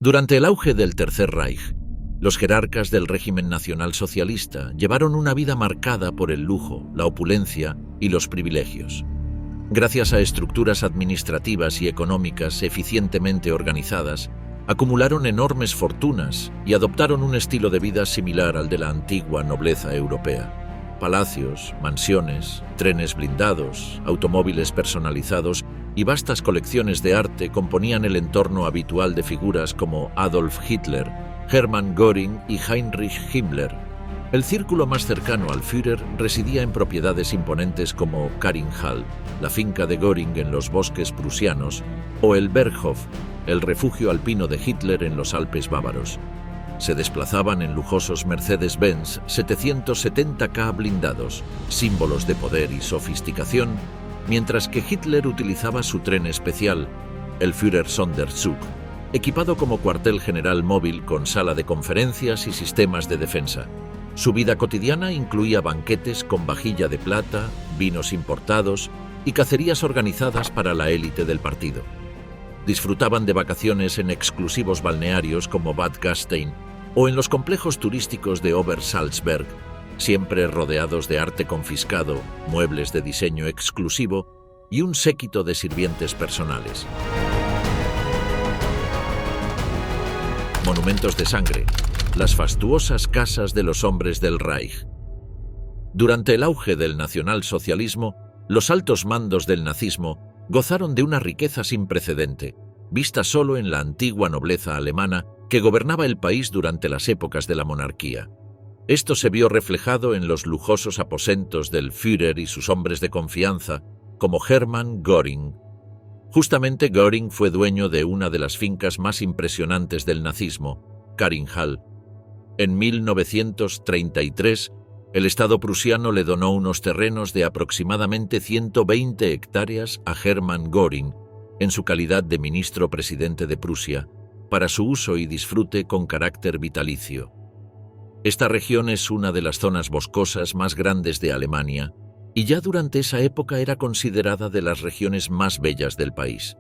Durante el auge del Tercer Reich, los jerarcas del régimen nacionalsocialista llevaron una vida marcada por el lujo, la opulencia y los privilegios. Gracias a estructuras administrativas y económicas eficientemente organizadas, acumularon enormes fortunas y adoptaron un estilo de vida similar al de la antigua nobleza europea. Palacios, mansiones, trenes blindados, automóviles personalizados y vastas colecciones de arte componían el entorno habitual de figuras como Adolf Hitler, Hermann Göring y Heinrich Himmler. El círculo más cercano al Führer residía en propiedades imponentes como Karinthal, la finca de Göring en los bosques prusianos, o el Berghof, el refugio alpino de Hitler en los Alpes bávaros. Se desplazaban en lujosos Mercedes-Benz 770K blindados, símbolos de poder y sofisticación, mientras que Hitler utilizaba su tren especial, el Führer Sonderzug, equipado como cuartel general móvil con sala de conferencias y sistemas de defensa. Su vida cotidiana incluía banquetes con vajilla de plata, vinos importados y cacerías organizadas para la élite del partido. Disfrutaban de vacaciones en exclusivos balnearios como Bad Gastein o en los complejos turísticos de Obersalzberg, siempre rodeados de arte confiscado, muebles de diseño exclusivo y un séquito de sirvientes personales. Monumentos de sangre, las fastuosas casas de los hombres del Reich. Durante el auge del nacionalsocialismo, los altos mandos del nazismo gozaron de una riqueza sin precedente, vista solo en la antigua nobleza alemana que gobernaba el país durante las épocas de la monarquía. Esto se vio reflejado en los lujosos aposentos del Führer y sus hombres de confianza, como Hermann Göring. Justamente Göring fue dueño de una de las fincas más impresionantes del nazismo, Karinthal. En 1933, el Estado prusiano le donó unos terrenos de aproximadamente 120 hectáreas a Hermann Göring, en su calidad de ministro presidente de Prusia, para su uso y disfrute con carácter vitalicio. Esta región es una de las zonas boscosas más grandes de Alemania, y ya durante esa época era considerada de las regiones más bellas del país.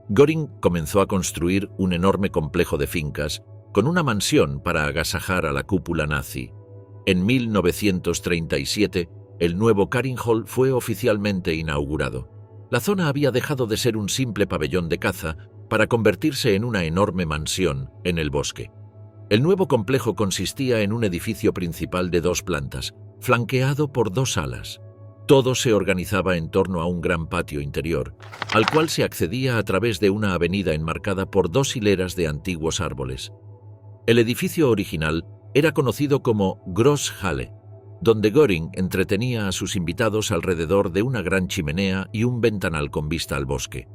Göring comenzó a construir un enorme complejo de fincas, con una mansión para agasajar a la cúpula nazi. En 1937, el nuevo Karinthal fue oficialmente inaugurado. La zona había dejado de ser un simple pabellón de caza para convertirse en una enorme mansión en el bosque. El nuevo complejo consistía en un edificio principal de 2 plantas, flanqueado por 2 salas. Todo se organizaba en torno a un gran patio interior, al cual se accedía a través de una avenida enmarcada por 2 hileras de antiguos árboles. El edificio original era conocido como Großhalle, donde Göring entretenía a sus invitados alrededor de una gran chimenea y un ventanal con vista al bosque.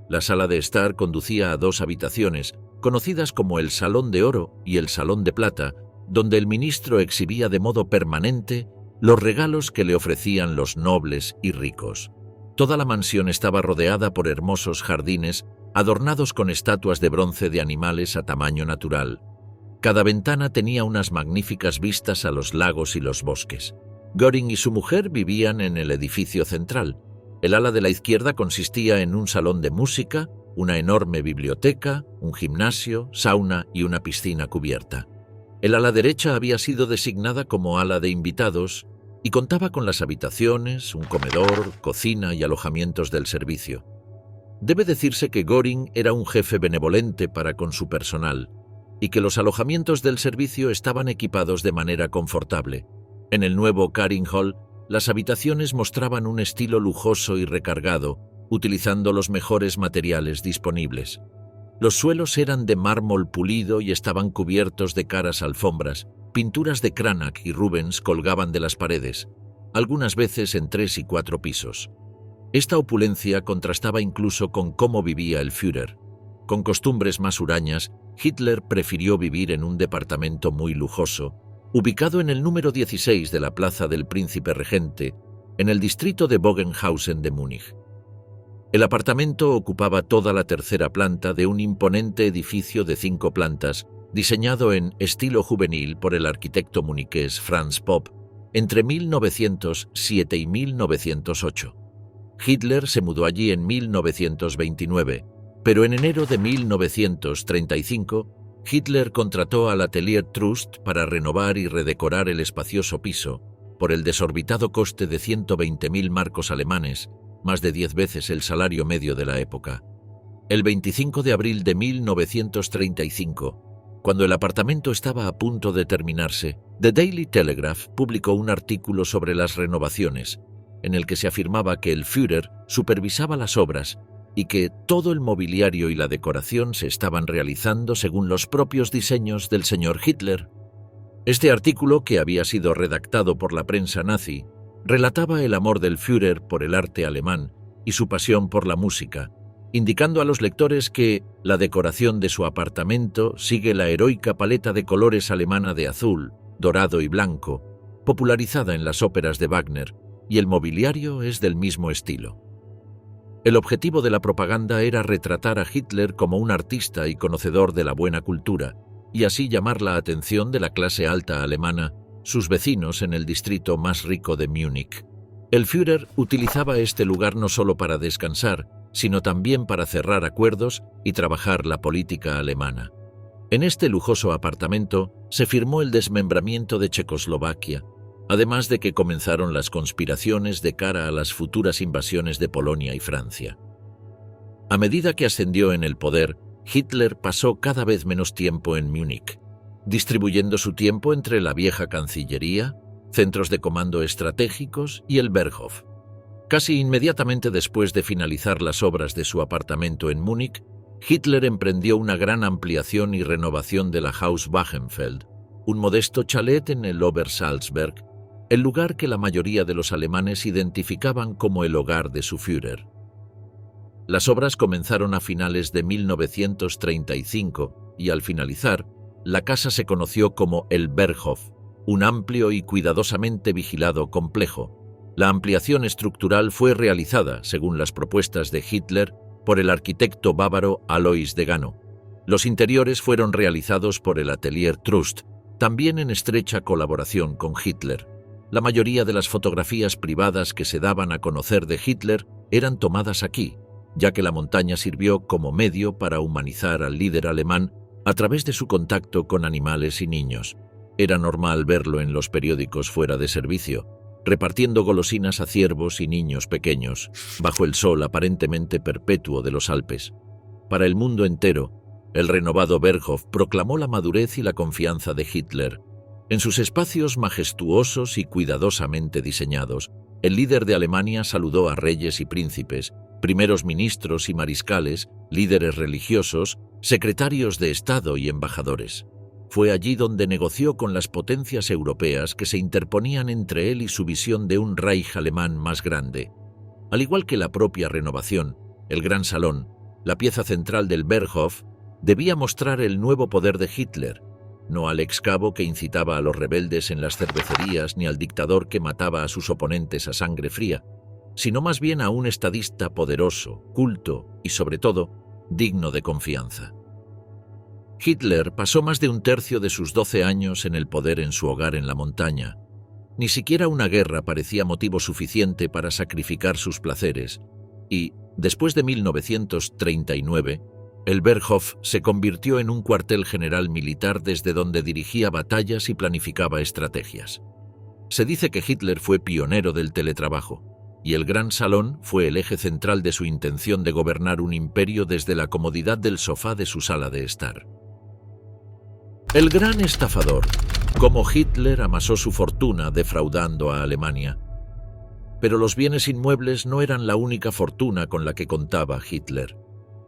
La sala de estar conducía a 2 habitaciones, conocidas como el Salón de Oro y el Salón de Plata, donde el ministro exhibía de modo permanente los regalos que le ofrecían los nobles y ricos. Toda la mansión estaba rodeada por hermosos jardines adornados con estatuas de bronce de animales a tamaño natural. Cada ventana tenía unas magníficas vistas a los lagos y los bosques. Göring y su mujer vivían en el edificio central. El ala de la izquierda consistía en un salón de música, una enorme biblioteca, un gimnasio, sauna y una piscina cubierta. El ala derecha había sido designada como ala de invitados y contaba con las habitaciones, un comedor, cocina y alojamientos del servicio. Debe decirse que Göring era un jefe benevolente para con su personal, y que los alojamientos del servicio estaban equipados de manera confortable. En el nuevo Karinthal, las habitaciones mostraban un estilo lujoso y recargado, utilizando los mejores materiales disponibles. Los suelos eran de mármol pulido y estaban cubiertos de caras alfombras. Pinturas de Cranach y Rubens colgaban de las paredes, algunas veces en 3 y 4 pisos. Esta opulencia contrastaba incluso con cómo vivía el Führer. Con costumbres más hurañas, Hitler prefirió vivir en un departamento muy lujoso, ubicado en el número 16 de la Plaza del Príncipe Regente, en el distrito de Bogenhausen de Múnich. El apartamento ocupaba toda la 3ª planta de un imponente edificio de 5 plantas, diseñado en estilo juvenil por el arquitecto muniqués Franz Popp entre 1907 y 1908. Hitler se mudó allí en 1929. Pero en enero de 1935, Hitler contrató al Atelier Trust para renovar y redecorar el espacioso piso por el desorbitado coste de 120.000 marcos alemanes, más de 10 veces el salario medio de la época. El 25 de abril de 1935, cuando el apartamento estaba a punto de terminarse, The Daily Telegraph publicó un artículo sobre las renovaciones, en el que se afirmaba que el Führer supervisaba las obras y que todo el mobiliario y la decoración se estaban realizando según los propios diseños del señor Hitler. Este artículo, que había sido redactado por la prensa nazi, relataba el amor del Führer por el arte alemán y su pasión por la música, indicando a los lectores que la decoración de su apartamento sigue la heroica paleta de colores alemana de azul, dorado y blanco, popularizada en las óperas de Wagner, y el mobiliario es del mismo estilo. El objetivo de la propaganda era retratar a Hitler como un artista y conocedor de la buena cultura, y así llamar la atención de la clase alta alemana, sus vecinos en el distrito más rico de Múnich. El Führer utilizaba este lugar no solo para descansar, sino también para cerrar acuerdos y trabajar la política alemana. En este lujoso apartamento se firmó el desmembramiento de Checoslovaquia, además de que comenzaron las conspiraciones de cara a las futuras invasiones de Polonia y Francia. A medida que ascendió en el poder, Hitler pasó cada vez menos tiempo en Múnich, distribuyendo su tiempo entre la vieja Cancillería, centros de comando estratégicos y el Berghof. Casi inmediatamente después de finalizar las obras de su apartamento en Múnich, Hitler emprendió una gran ampliación y renovación de la Haus Wagenfeld, un modesto chalet en el Obersalzberg, el lugar que la mayoría de los alemanes identificaban como el hogar de su Führer. Las obras comenzaron a finales de 1935 y al finalizar, la casa se conoció como el Berghof, un amplio y cuidadosamente vigilado complejo. La ampliación estructural fue realizada, según las propuestas de Hitler, por el arquitecto bávaro Alois de Gano. Los interiores fueron realizados por el Atelier Trust, también en estrecha colaboración con Hitler. La mayoría de las fotografías privadas que se daban a conocer de Hitler eran tomadas aquí, ya que la montaña sirvió como medio para humanizar al líder alemán a través de su contacto con animales y niños. Era normal verlo en los periódicos fuera de servicio, repartiendo golosinas a ciervos y niños pequeños, bajo el sol aparentemente perpetuo de los Alpes. Para el mundo entero, el renovado Berghof proclamó la madurez y la confianza de Hitler. En sus espacios majestuosos y cuidadosamente diseñados, el líder de Alemania saludó a reyes y príncipes, primeros ministros y mariscales, líderes religiosos, secretarios de Estado y embajadores. Fue allí donde negoció con las potencias europeas que se interponían entre él y su visión de un Reich alemán más grande. Al igual que la propia renovación, el Gran Salón, la pieza central del Berghof, debía mostrar el nuevo poder de Hitler, no al ex cabo que incitaba a los rebeldes en las cervecerías ni al dictador que mataba a sus oponentes a sangre fría, sino más bien a un estadista poderoso, culto y, sobre todo, digno de confianza. Hitler pasó más de un tercio de sus 12 años en el poder en su hogar en la montaña. Ni siquiera una guerra parecía motivo suficiente para sacrificar sus placeres, y, después de 1939, el Berghof se convirtió en un cuartel general militar desde donde dirigía batallas y planificaba estrategias. Se dice que Hitler fue pionero del teletrabajo, y el Gran Salón fue el eje central de su intención de gobernar un imperio desde la comodidad del sofá de su sala de estar. El gran estafador, como Hitler amasó su fortuna defraudando a Alemania. Pero los bienes inmuebles no eran la única fortuna con la que contaba Hitler.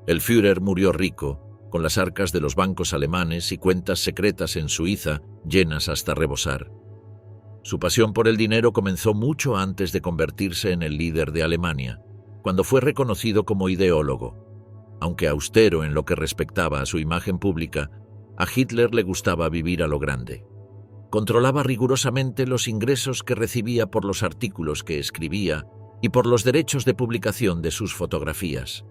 El Führer murió rico, con las arcas de los bancos alemanes y cuentas secretas en Suiza llenas hasta rebosar. Su pasión por el dinero comenzó mucho antes de convertirse en el líder de Alemania, cuando fue reconocido como ideólogo. Aunque austero en lo que respectaba a su imagen pública, a Hitler le gustaba vivir a lo grande. Controlaba rigurosamente los ingresos que recibía por los artículos que escribía y por los derechos de publicación de sus fotografías.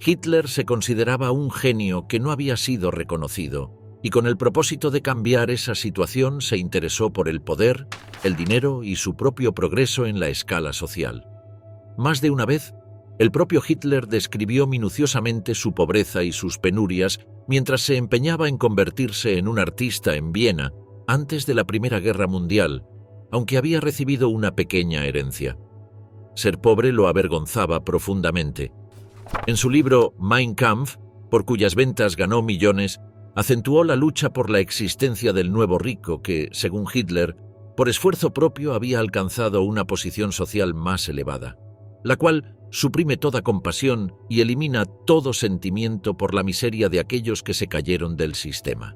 Hitler se consideraba un genio que no había sido reconocido, y con el propósito de cambiar esa situación se interesó por el poder, el dinero y su propio progreso en la escala social. Más de una vez, El propio Hitler describió minuciosamente su pobreza y sus penurias mientras se empeñaba en convertirse en un artista en Viena antes de la Primera Guerra Mundial, aunque había recibido una pequeña herencia. Ser pobre lo avergonzaba profundamente. En su libro Mein Kampf, por cuyas ventas ganó millones, acentuó la lucha por la existencia del nuevo rico que, según Hitler, por esfuerzo propio había alcanzado una posición social más elevada, la cual suprime toda compasión y elimina todo sentimiento por la miseria de aquellos que se cayeron del sistema.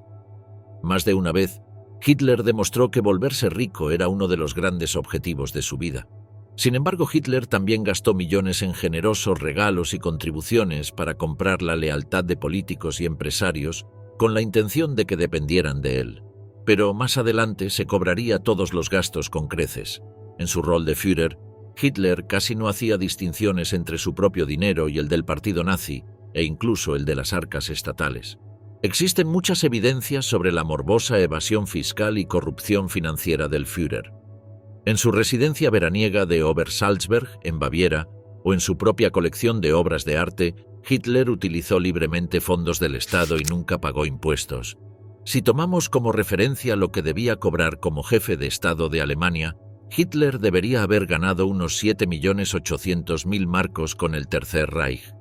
Más de una vez, Hitler demostró que volverse rico era uno de los grandes objetivos de su vida. Sin embargo, Hitler también gastó millones en generosos regalos y contribuciones para comprar la lealtad de políticos y empresarios con la intención de que dependieran de él. Pero más adelante se cobraría todos los gastos con creces. En su rol de Führer, Hitler casi no hacía distinciones entre su propio dinero y el del partido nazi, e incluso el de las arcas estatales. Existen muchas evidencias sobre la morbosa evasión fiscal y corrupción financiera del Führer. En su residencia veraniega de Obersalzberg, en Baviera, o en su propia colección de obras de arte, Hitler utilizó libremente fondos del Estado y nunca pagó impuestos. Si tomamos como referencia lo que debía cobrar como jefe de Estado de Alemania, Hitler debería haber ganado unos 7.800.000 marcos con el Tercer Reich.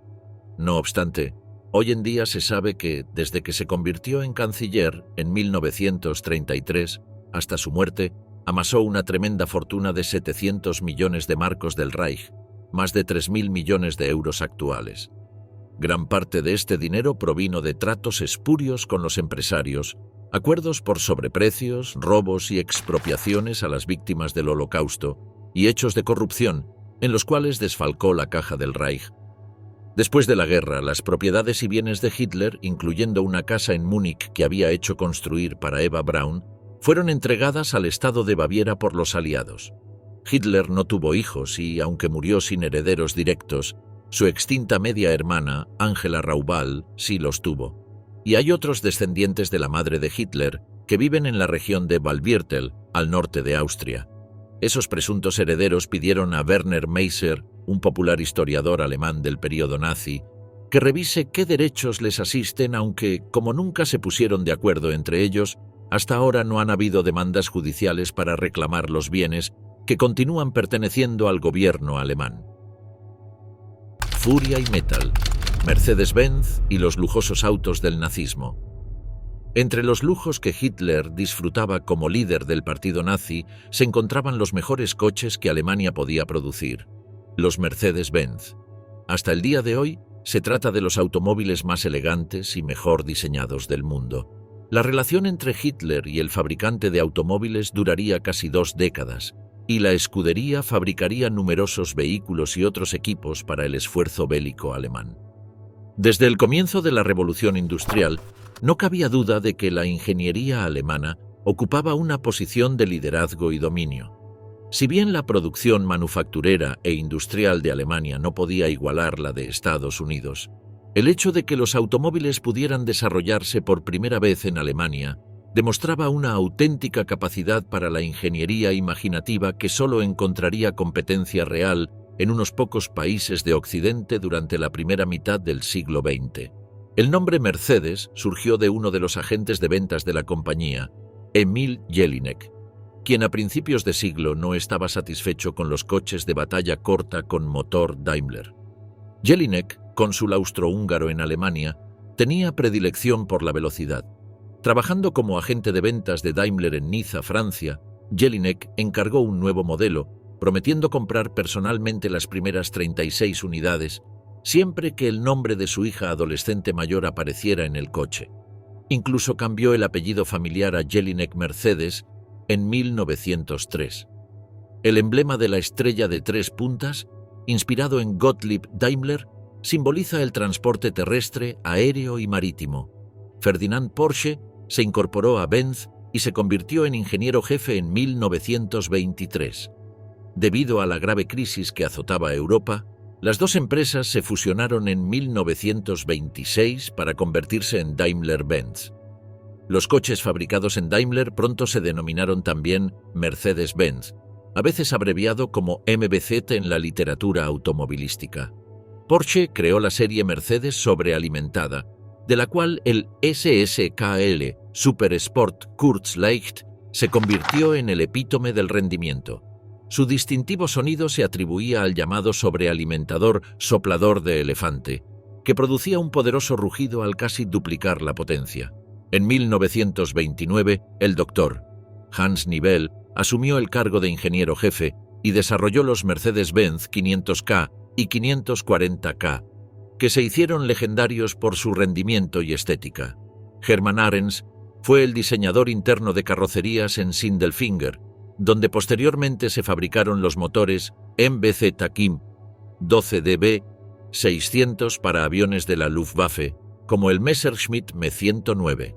No obstante, hoy en día se sabe que, desde que se convirtió en canciller en 1933 hasta su muerte, amasó una tremenda fortuna de 700 millones de marcos del Reich, más de 3.000 millones de euros actuales. Gran parte de este dinero provino de tratos espurios con los empresarios, acuerdos por sobreprecios, robos y expropiaciones a las víctimas del Holocausto y hechos de corrupción, en los cuales desfalcó la caja del Reich. Después de la guerra, las propiedades y bienes de Hitler, incluyendo una casa en Múnich que había hecho construir para Eva Braun, fueron entregadas al Estado de Baviera por los aliados. Hitler no tuvo hijos y, aunque murió sin herederos directos, su extinta media hermana, Angela Raubal, sí los tuvo. Y hay otros descendientes de la madre de Hitler que viven en la región de Waldviertel, al norte de Austria. Esos presuntos herederos pidieron a Werner Meiser, un popular historiador alemán del período nazi, que revise qué derechos les asisten, aunque, como nunca se pusieron de acuerdo entre ellos, hasta ahora no han habido demandas judiciales para reclamar los bienes que continúan perteneciendo al gobierno alemán. Furia y metal, Mercedes-Benz y los lujosos autos del nazismo. Entre los lujos que Hitler disfrutaba como líder del partido nazi se encontraban los mejores coches que Alemania podía producir, los Mercedes-Benz. Hasta el día de hoy, se trata de los automóviles más elegantes y mejor diseñados del mundo. La relación entre Hitler y el fabricante de automóviles duraría casi 2 décadas, y la escudería fabricaría numerosos vehículos y otros equipos para el esfuerzo bélico alemán. Desde el comienzo de la Revolución Industrial, no cabía duda de que la ingeniería alemana ocupaba una posición de liderazgo y dominio. Si bien la producción manufacturera e industrial de Alemania no podía igualar la de Estados Unidos, el hecho de que los automóviles pudieran desarrollarse por primera vez en Alemania demostraba una auténtica capacidad para la ingeniería imaginativa que solo encontraría competencia real en unos pocos países de Occidente durante la primera mitad del siglo XX. El nombre Mercedes surgió de uno de los agentes de ventas de la compañía, Emil Jelinek, quien a principios de siglo no estaba satisfecho con los coches de batalla corta con motor Daimler. Jelinek, cónsul austrohúngaro en Alemania, tenía predilección por la velocidad. Trabajando como agente de ventas de Daimler en Niza, Francia, Jelinek encargó un nuevo modelo, prometiendo comprar personalmente las primeras 36 unidades, siempre que el nombre de su hija adolescente mayor apareciera en el coche. Incluso cambió el apellido familiar a Jelinek Mercedes en 1903. El emblema de la estrella de 3 puntas, inspirado en Gottlieb Daimler, simboliza el transporte terrestre, aéreo y marítimo. Ferdinand Porsche se incorporó a Benz y se convirtió en ingeniero jefe en 1923. Debido a la grave crisis que azotaba a Europa, las dos empresas se fusionaron en 1926 para convertirse en Daimler-Benz. Los coches fabricados en Daimler pronto se denominaron también Mercedes-Benz, a veces abreviado como MBZ en la literatura automovilística. Porsche creó la serie Mercedes sobrealimentada, de la cual el SSKL Super Sport Kurzleicht se convirtió en el epítome del rendimiento. Su distintivo sonido se atribuía al llamado sobrealimentador soplador de elefante, que producía un poderoso rugido al casi duplicar la potencia. En 1929, el Dr. Hans Nibel asumió el cargo de ingeniero jefe y desarrolló los Mercedes-Benz 500K y 540K, que se hicieron legendarios por su rendimiento y estética. Hermann Ahrens fue el diseñador interno de carrocerías en Sindelfinger, donde posteriormente se fabricaron los motores MBZ KIM 12DB 600 para aviones de la Luftwaffe, como el Messerschmitt Me-109.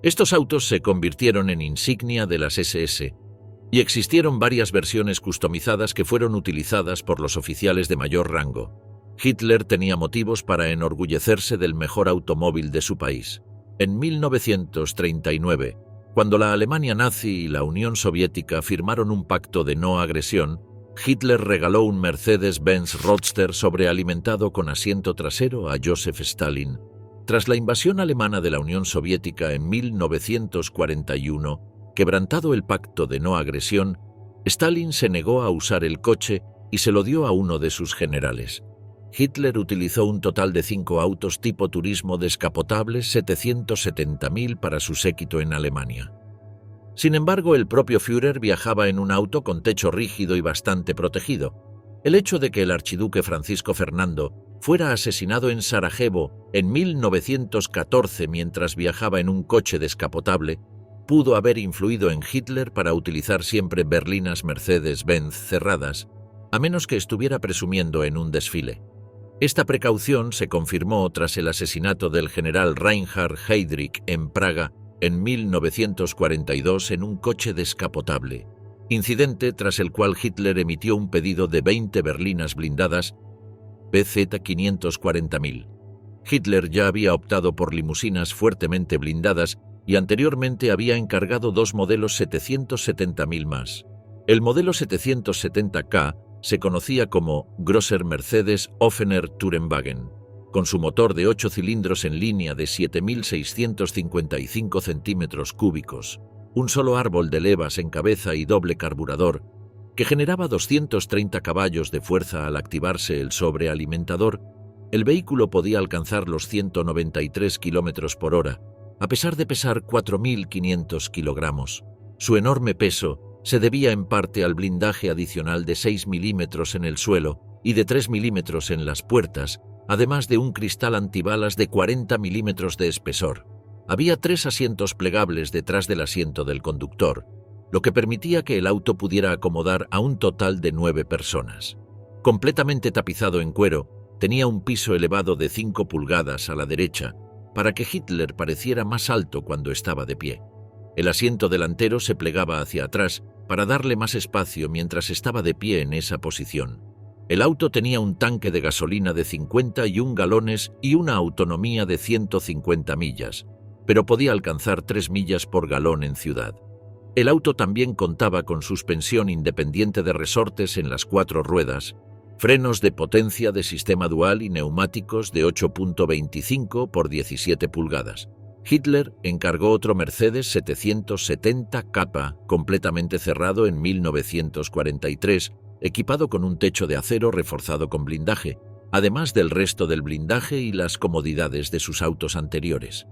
Estos autos se convirtieron en insignia de las SS, y existieron varias versiones customizadas que fueron utilizadas por los oficiales de mayor rango. Hitler tenía motivos para enorgullecerse del mejor automóvil de su país. En 1939, cuando la Alemania nazi y la Unión Soviética firmaron un pacto de no agresión, Hitler regaló un Mercedes-Benz Roadster sobrealimentado con asiento trasero a Joseph Stalin. Tras la invasión alemana de la Unión Soviética en 1941, quebrantado el pacto de no agresión, Stalin se negó a usar el coche y se lo dio a uno de sus generales. Hitler utilizó un total de 5 autos tipo turismo descapotables 770.000 para su séquito en Alemania. Sin embargo, el propio Führer viajaba en un auto con techo rígido y bastante protegido. El hecho de que el archiduque Francisco Fernando fuera asesinado en Sarajevo en 1914 mientras viajaba en un coche descapotable pudo haber influido en Hitler para utilizar siempre berlinas Mercedes-Benz cerradas, a menos que estuviera presumiendo en un desfile. Esta precaución se confirmó tras el asesinato del general Reinhard Heydrich en Praga en 1942 en un coche descapotable, incidente tras el cual Hitler emitió un pedido de 20 berlinas blindadas BZ-540.000. Hitler ya había optado por limusinas fuertemente blindadas y anteriormente había encargado 2 modelos 770.000 más. El modelo 770K se conocía como Grosser Mercedes Offener Tourenwagen, con su motor de 8 cilindros en línea de 7.655 centímetros cúbicos, un solo árbol de levas en cabeza y doble carburador, que generaba 230 caballos de fuerza al activarse el sobrealimentador. El vehículo podía alcanzar los 193 km por hora, a pesar de pesar 4.500 kilogramos. Su enorme peso se debía en parte al blindaje adicional de 6 milímetros en el suelo y de 3 milímetros en las puertas, además de un cristal antibalas de 40 milímetros de espesor. Había 3 asientos plegables detrás del asiento del conductor, lo que permitía que el auto pudiera acomodar a un total de 9 personas. Completamente tapizado en cuero, tenía un piso elevado de 5 pulgadas a la derecha, para que Hitler pareciera más alto cuando estaba de pie. El asiento delantero se plegaba hacia atrás para darle más espacio mientras estaba de pie en esa posición. El auto tenía un tanque de gasolina de 51 galones y una autonomía de 150 millas, pero podía alcanzar 3 millas por galón en ciudad. El auto también contaba con suspensión independiente de resortes en las 4 ruedas, frenos de potencia de sistema dual y neumáticos de 8.25 por 17 pulgadas. Hitler encargó otro Mercedes 770K completamente cerrado en 1943, equipado con un techo de acero reforzado con blindaje, además del resto del blindaje y las comodidades de sus autos anteriores.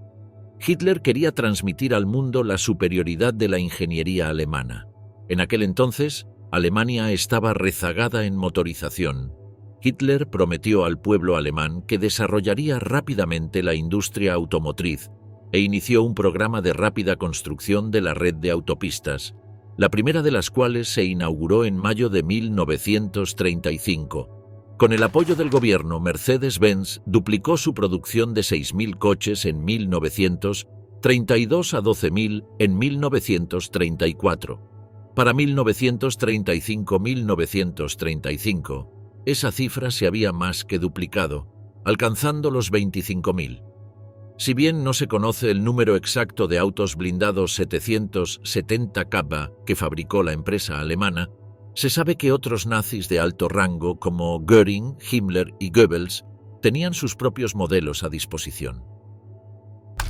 Hitler quería transmitir al mundo la superioridad de la ingeniería alemana. En aquel entonces, Alemania estaba rezagada en motorización. Hitler prometió al pueblo alemán que desarrollaría rápidamente la industria automotriz e inició un programa de rápida construcción de la red de autopistas, la primera de las cuales se inauguró en mayo de 1935. Con el apoyo del gobierno, Mercedes-Benz duplicó su producción de 6.000 coches en 1932 a 12.000 en 1934. Para 1935, esa cifra se había más que duplicado, alcanzando los 25.000. Si bien no se conoce el número exacto de autos blindados 770K que fabricó la empresa alemana, se sabe que otros nazis de alto rango como Göring, Himmler y Goebbels tenían sus propios modelos a disposición.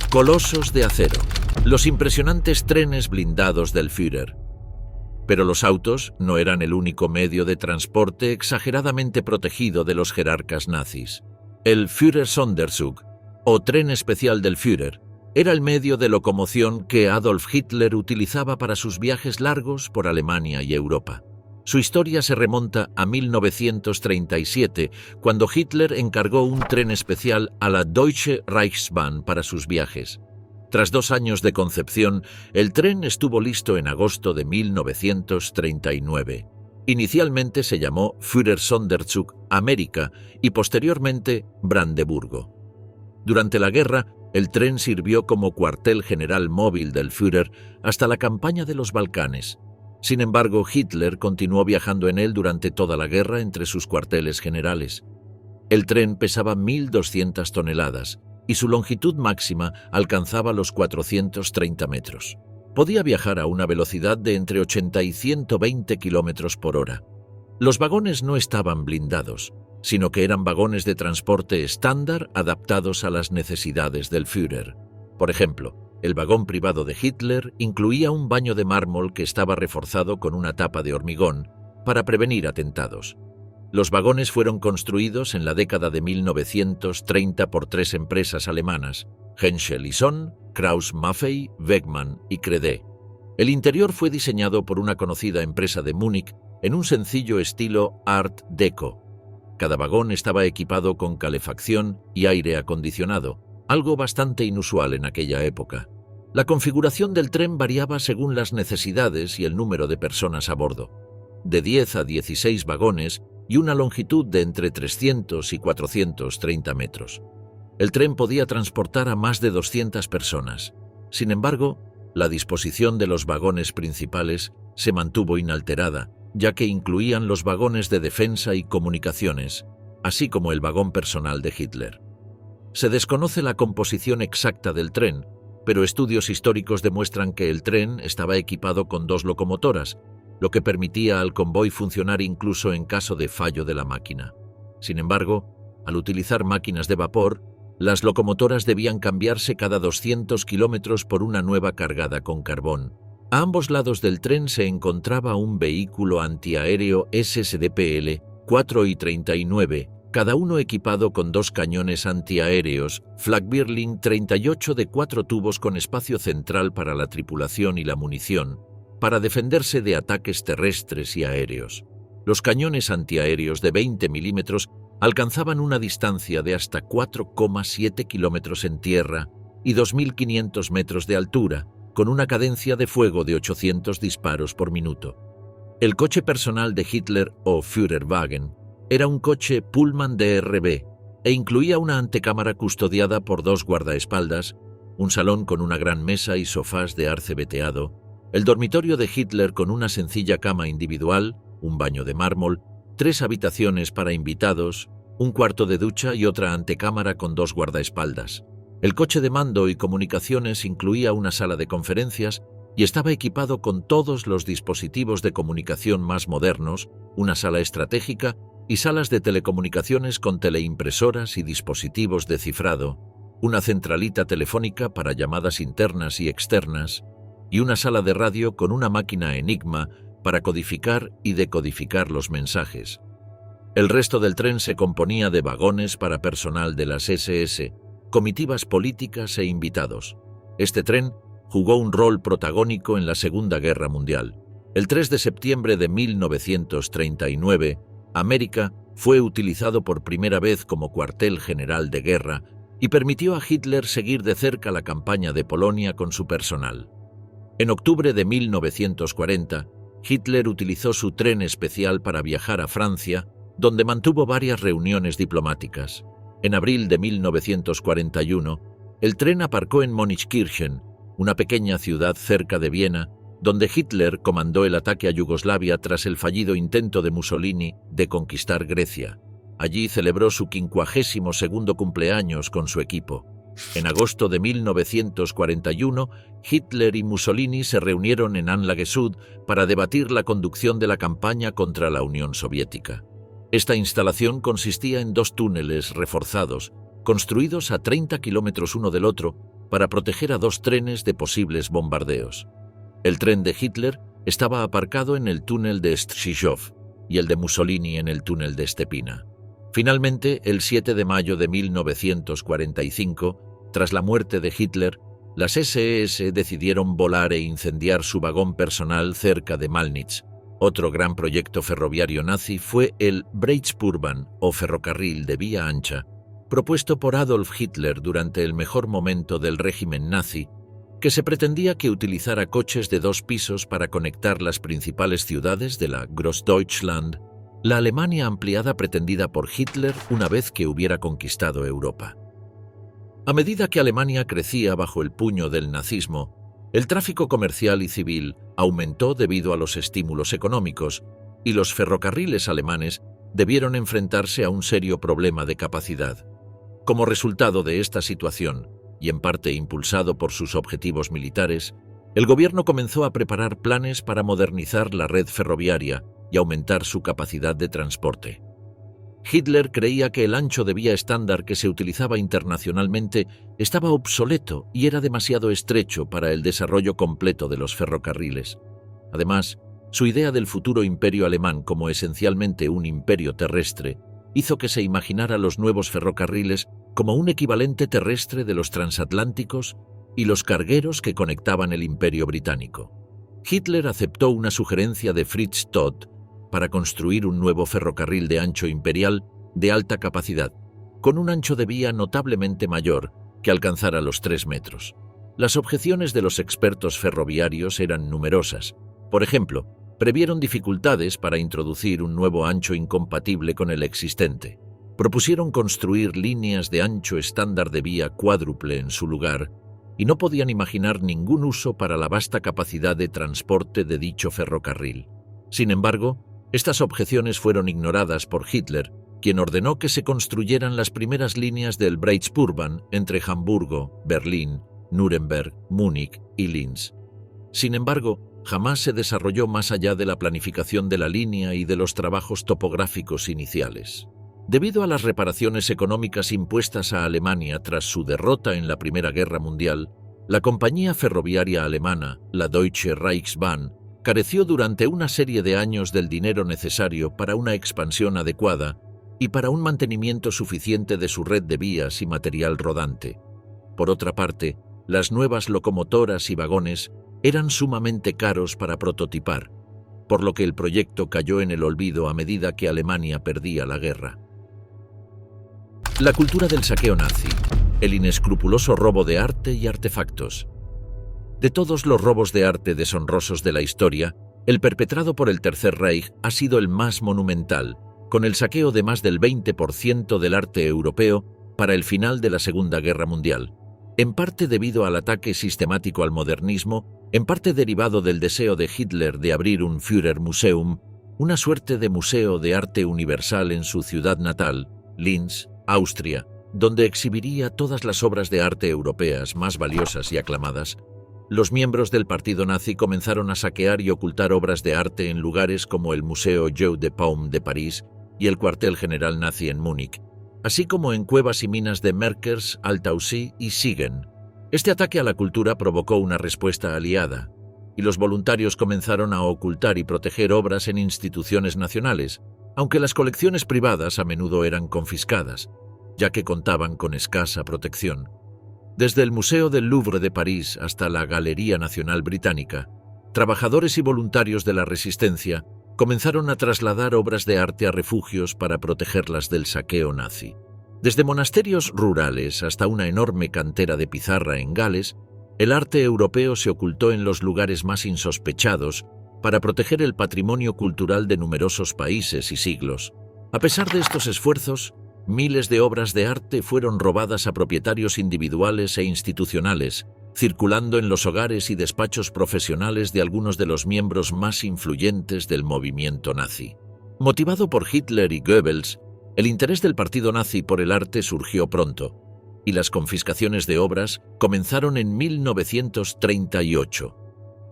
Colosos de acero, los impresionantes trenes blindados del Führer. Pero los autos no eran el único medio de transporte exageradamente protegido de los jerarcas nazis. El Führer-Sonderzug, o tren especial del Führer, era el medio de locomoción que Adolf Hitler utilizaba para sus viajes largos por Alemania y Europa. Su historia se remonta a 1937, cuando Hitler encargó un tren especial a la Deutsche Reichsbahn para sus viajes. Tras 2 años de concepción, el tren estuvo listo en agosto de 1939. Inicialmente se llamó Führer-Sonderzug América y posteriormente Brandeburgo. Durante la guerra, el tren sirvió como cuartel general móvil del Führer hasta la campaña de los Balcanes. Sin embargo, Hitler continuó viajando en él durante toda la guerra entre sus cuarteles generales. El tren pesaba 1.200 toneladas y su longitud máxima alcanzaba los 430 metros. Podía viajar a una velocidad de entre 80 y 120 kilómetros por hora. Los vagones no estaban blindados, sino que eran vagones de transporte estándar adaptados a las necesidades del Führer. Por ejemplo, el vagón privado de Hitler incluía un baño de mármol que estaba reforzado con una tapa de hormigón para prevenir atentados. Los vagones fueron construidos en la década de 1930 por 3 empresas alemanas: Henschel y Sohn, Krauss-Maffei, Wegmann y Crede. El interior fue diseñado por una conocida empresa de Múnich en un sencillo estilo Art Deco. Cada vagón estaba equipado con calefacción y aire acondicionado, algo bastante inusual en aquella época. La configuración del tren variaba según las necesidades y el número de personas a bordo. De 10 a 16 vagones y una longitud de entre 300 y 430 metros. El tren podía transportar a más de 200 personas. Sin embargo, la disposición de los vagones principales se mantuvo inalterada, ya que incluían los vagones de defensa y comunicaciones, así como el vagón personal de Hitler. Se desconoce la composición exacta del tren, pero estudios históricos demuestran que el tren estaba equipado con 2 locomotoras, lo que permitía al convoy funcionar incluso en caso de fallo de la máquina. Sin embargo, al utilizar máquinas de vapor, las locomotoras debían cambiarse cada 200 kilómetros por una nueva cargada con carbón. A ambos lados del tren se encontraba un vehículo antiaéreo SSDPL 4 y 39, cada uno equipado con 2 cañones antiaéreos Flak-Birling 38 de 4 tubos con espacio central para la tripulación y la munición, para defenderse de ataques terrestres y aéreos. Los cañones antiaéreos de 20 milímetros alcanzaban una distancia de hasta 4,7 kilómetros en tierra y 2.500 metros de altura, con una cadencia de fuego de 800 disparos por minuto. El coche personal de Hitler, o Führerwagen, era un coche Pullman DRB e incluía una antecámara custodiada por 2 guardaespaldas, un salón con una gran mesa y sofás de arce veteado, el dormitorio de Hitler con una sencilla cama individual, un baño de mármol, 3 habitaciones para invitados, un cuarto de ducha y otra antecámara con 2 guardaespaldas. El coche de mando y comunicaciones incluía una sala de conferencias y estaba equipado con todos los dispositivos de comunicación más modernos, una sala estratégica y salas de telecomunicaciones con teleimpresoras y dispositivos de cifrado, una centralita telefónica para llamadas internas y externas, y una sala de radio con una máquina Enigma para codificar y decodificar los mensajes. El resto del tren se componía de vagones para personal de las SS, comitivas políticas e invitados. Este tren jugó un rol protagónico en la Segunda Guerra Mundial. El 3 de septiembre de 1939, América fue utilizado por primera vez como cuartel general de guerra y permitió a Hitler seguir de cerca la campaña de Polonia con su personal. En octubre de 1940, Hitler utilizó su tren especial para viajar a Francia, donde mantuvo varias reuniones diplomáticas. En abril de 1941, el tren aparcó en Monichkirchen, una pequeña ciudad cerca de Viena, donde Hitler comandó el ataque a Yugoslavia tras el fallido intento de Mussolini de conquistar Grecia. Allí celebró su 52º cumpleaños con su equipo. En agosto de 1941, Hitler y Mussolini se reunieron en Anlagesud para debatir la conducción de la campaña contra la Unión Soviética. Esta instalación consistía en 2 túneles reforzados, construidos a 30 kilómetros uno del otro, para proteger a 2 trenes de posibles bombardeos. El tren de Hitler estaba aparcado en el túnel de Strzyżów y el de Mussolini en el túnel de Stepina. Finalmente, el 7 de mayo de 1945, tras la muerte de Hitler, las SS decidieron volar e incendiar su vagón personal cerca de Malnitz. Otro gran proyecto ferroviario nazi fue el Breitspurbahn, o ferrocarril de vía ancha, propuesto por Adolf Hitler durante el mejor momento del régimen nazi, que se pretendía que utilizara coches de 2 pisos para conectar las principales ciudades de la Großdeutschland, la Alemania ampliada pretendida por Hitler una vez que hubiera conquistado Europa. A medida que Alemania crecía bajo el puño del nazismo, el tráfico comercial y civil aumentó debido a los estímulos económicos, y los ferrocarriles alemanes debieron enfrentarse a un serio problema de capacidad. Como resultado de esta situación, y en parte impulsado por sus objetivos militares, el gobierno comenzó a preparar planes para modernizar la red ferroviaria y aumentar su capacidad de transporte. Hitler creía que el ancho de vía estándar que se utilizaba internacionalmente estaba obsoleto y era demasiado estrecho para el desarrollo completo de los ferrocarriles. Además, su idea del futuro imperio alemán como esencialmente un imperio terrestre hizo que se imaginara los nuevos ferrocarriles como un equivalente terrestre de los transatlánticos y los cargueros que conectaban el imperio británico. Hitler aceptó una sugerencia de Fritz Todt para construir un nuevo ferrocarril de ancho imperial de alta capacidad, con un ancho de vía notablemente mayor que alcanzara los 3 metros. Las objeciones de los expertos ferroviarios eran numerosas. Por ejemplo, previeron dificultades para introducir un nuevo ancho incompatible con el existente. Propusieron construir líneas de ancho estándar de vía cuádruple en su lugar y no podían imaginar ningún uso para la vasta capacidad de transporte de dicho ferrocarril. Sin embargo, estas objeciones fueron ignoradas por Hitler, quien ordenó que se construyeran las primeras líneas del Breitspurbahn entre Hamburgo, Berlín, Nuremberg, Múnich y Linz. Sin embargo, jamás se desarrolló más allá de la planificación de la línea y de los trabajos topográficos iniciales. Debido a las reparaciones económicas impuestas a Alemania tras su derrota en la Primera Guerra Mundial, la compañía ferroviaria alemana, la Deutsche Reichsbahn, careció durante una serie de años del dinero necesario para una expansión adecuada y para un mantenimiento suficiente de su red de vías y material rodante. Por otra parte, las nuevas locomotoras y vagones eran sumamente caros para prototipar, por lo que el proyecto cayó en el olvido a medida que Alemania perdía la guerra. La cultura del saqueo nazi, el inescrupuloso robo de arte y artefactos. De todos los robos de arte deshonrosos de la historia, el perpetrado por el Tercer Reich ha sido el más monumental, con el saqueo de más del 20% del arte europeo para el final de la Segunda Guerra Mundial, en parte debido al ataque sistemático al modernismo, en parte derivado del deseo de Hitler de abrir un Führermuseum, una suerte de museo de arte universal en su ciudad natal, Linz, Austria, donde exhibiría todas las obras de arte europeas más valiosas y aclamadas. Los miembros del partido nazi comenzaron a saquear y ocultar obras de arte en lugares como el Museo Jeu de Paume de París y el cuartel general nazi en Múnich, así como en cuevas y minas de Merkers, Altaussee y Siegen. Este ataque a la cultura provocó una respuesta aliada, y los voluntarios comenzaron a ocultar y proteger obras en instituciones nacionales, aunque las colecciones privadas a menudo eran confiscadas, ya que contaban con escasa protección. Desde el Museo del Louvre de París hasta la Galería Nacional Británica, trabajadores y voluntarios de la resistencia comenzaron a trasladar obras de arte a refugios para protegerlas del saqueo nazi. Desde monasterios rurales hasta una enorme cantera de pizarra en Gales, el arte europeo se ocultó en los lugares más insospechados para proteger el patrimonio cultural de numerosos países y siglos. A pesar de estos esfuerzos, miles de obras de arte fueron robadas a propietarios individuales e institucionales, circulando en los hogares y despachos profesionales de algunos de los miembros más influyentes del movimiento nazi. Motivado por Hitler y Goebbels, el interés del partido nazi por el arte surgió pronto, y las confiscaciones de obras comenzaron en 1938.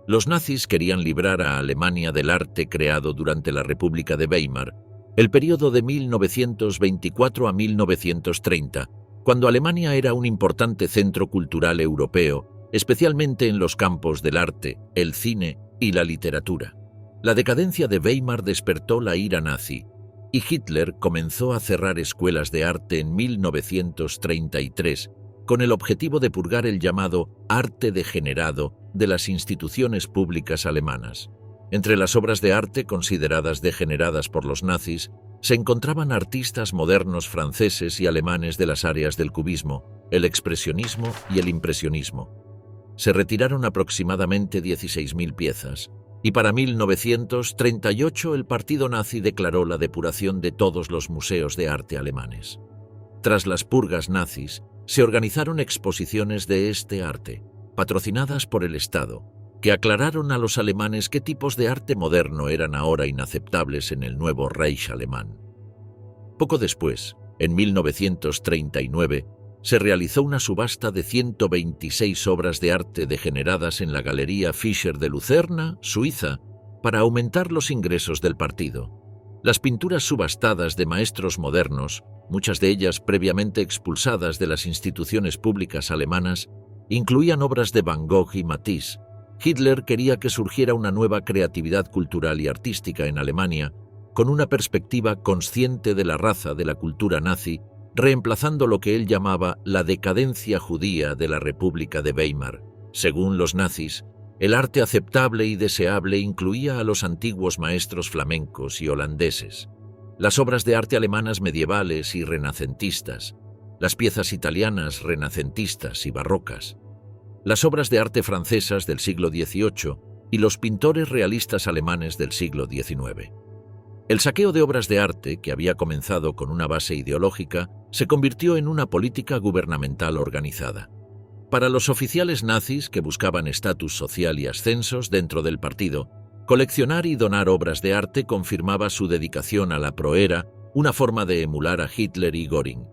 Los nazis querían librar a Alemania del arte creado durante la República de Weimar, el período de 1924 a 1930, cuando Alemania era un importante centro cultural europeo, especialmente en los campos del arte, el cine y la literatura. La decadencia de Weimar despertó la ira nazi, y Hitler comenzó a cerrar escuelas de arte en 1933, con el objetivo de purgar el llamado arte degenerado de las instituciones públicas alemanas. Entre las obras de arte consideradas degeneradas por los nazis, se encontraban artistas modernos franceses y alemanes de las áreas del cubismo, el expresionismo y el impresionismo. Se retiraron aproximadamente 16.000 piezas, y para 1938 el partido nazi declaró la depuración de todos los museos de arte alemanes. Tras las purgas nazis, se organizaron exposiciones de este arte, patrocinadas por el Estado, que aclararon a los alemanes qué tipos de arte moderno eran ahora inaceptables en el nuevo Reich alemán. Poco después, en 1939, se realizó una subasta de 126 obras de arte degeneradas en la Galería Fischer de Lucerna, Suiza, para aumentar los ingresos del partido. Las pinturas subastadas de maestros modernos, muchas de ellas previamente expulsadas de las instituciones públicas alemanas, incluían obras de Van Gogh y Matisse. Hitler quería que surgiera una nueva creatividad cultural y artística en Alemania, con una perspectiva consciente de la raza de la cultura nazi, reemplazando lo que él llamaba la decadencia judía de la República de Weimar. Según los nazis, el arte aceptable y deseable incluía a los antiguos maestros flamencos y holandeses, las obras de arte alemanas medievales y renacentistas, las piezas italianas renacentistas y barrocas, las obras de arte francesas del siglo XVIII y los pintores realistas alemanes del siglo XIX. El saqueo de obras de arte, que había comenzado con una base ideológica, se convirtió en una política gubernamental organizada. Para los oficiales nazis que buscaban estatus social y ascensos dentro del partido, coleccionar y donar obras de arte confirmaba su dedicación a la proera, una forma de emular a Hitler y Göring.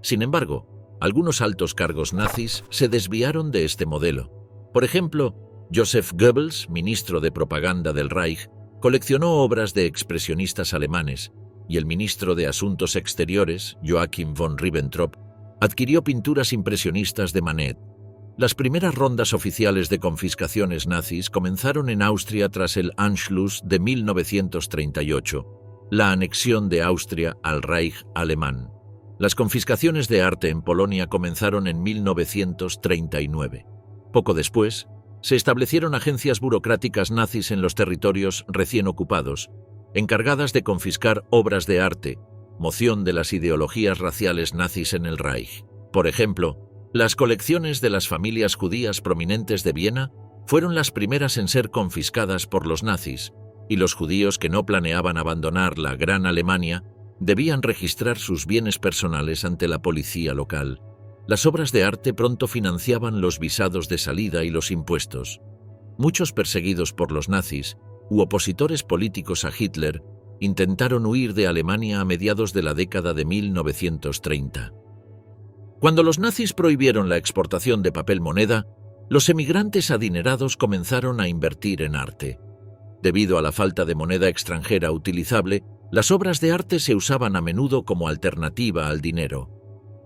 Sin embargo, algunos altos cargos nazis se desviaron de este modelo. Por ejemplo, Joseph Goebbels, ministro de propaganda del Reich, coleccionó obras de expresionistas alemanes, y el ministro de Asuntos Exteriores, Joachim von Ribbentrop, adquirió pinturas impresionistas de Manet. Las primeras rondas oficiales de confiscaciones nazis comenzaron en Austria tras el Anschluss de 1938, la anexión de Austria al Reich alemán. Las confiscaciones de arte en Polonia comenzaron en 1939. Poco después, se establecieron agencias burocráticas nazis en los territorios recién ocupados, encargadas de confiscar obras de arte, moción de las ideologías raciales nazis en el Reich. Por ejemplo, las colecciones de las familias judías prominentes de Viena fueron las primeras en ser confiscadas por los nazis, y los judíos que no planeaban abandonar la Gran Alemania debían registrar sus bienes personales ante la policía local. Las obras de arte pronto financiaban los visados de salida y los impuestos. Muchos perseguidos por los nazis u opositores políticos a Hitler intentaron huir de Alemania a mediados de la década de 1930. Cuando los nazis prohibieron la exportación de papel moneda, los emigrantes adinerados comenzaron a invertir en arte. Debido a la falta de moneda extranjera utilizable, las obras de arte se usaban a menudo como alternativa al dinero.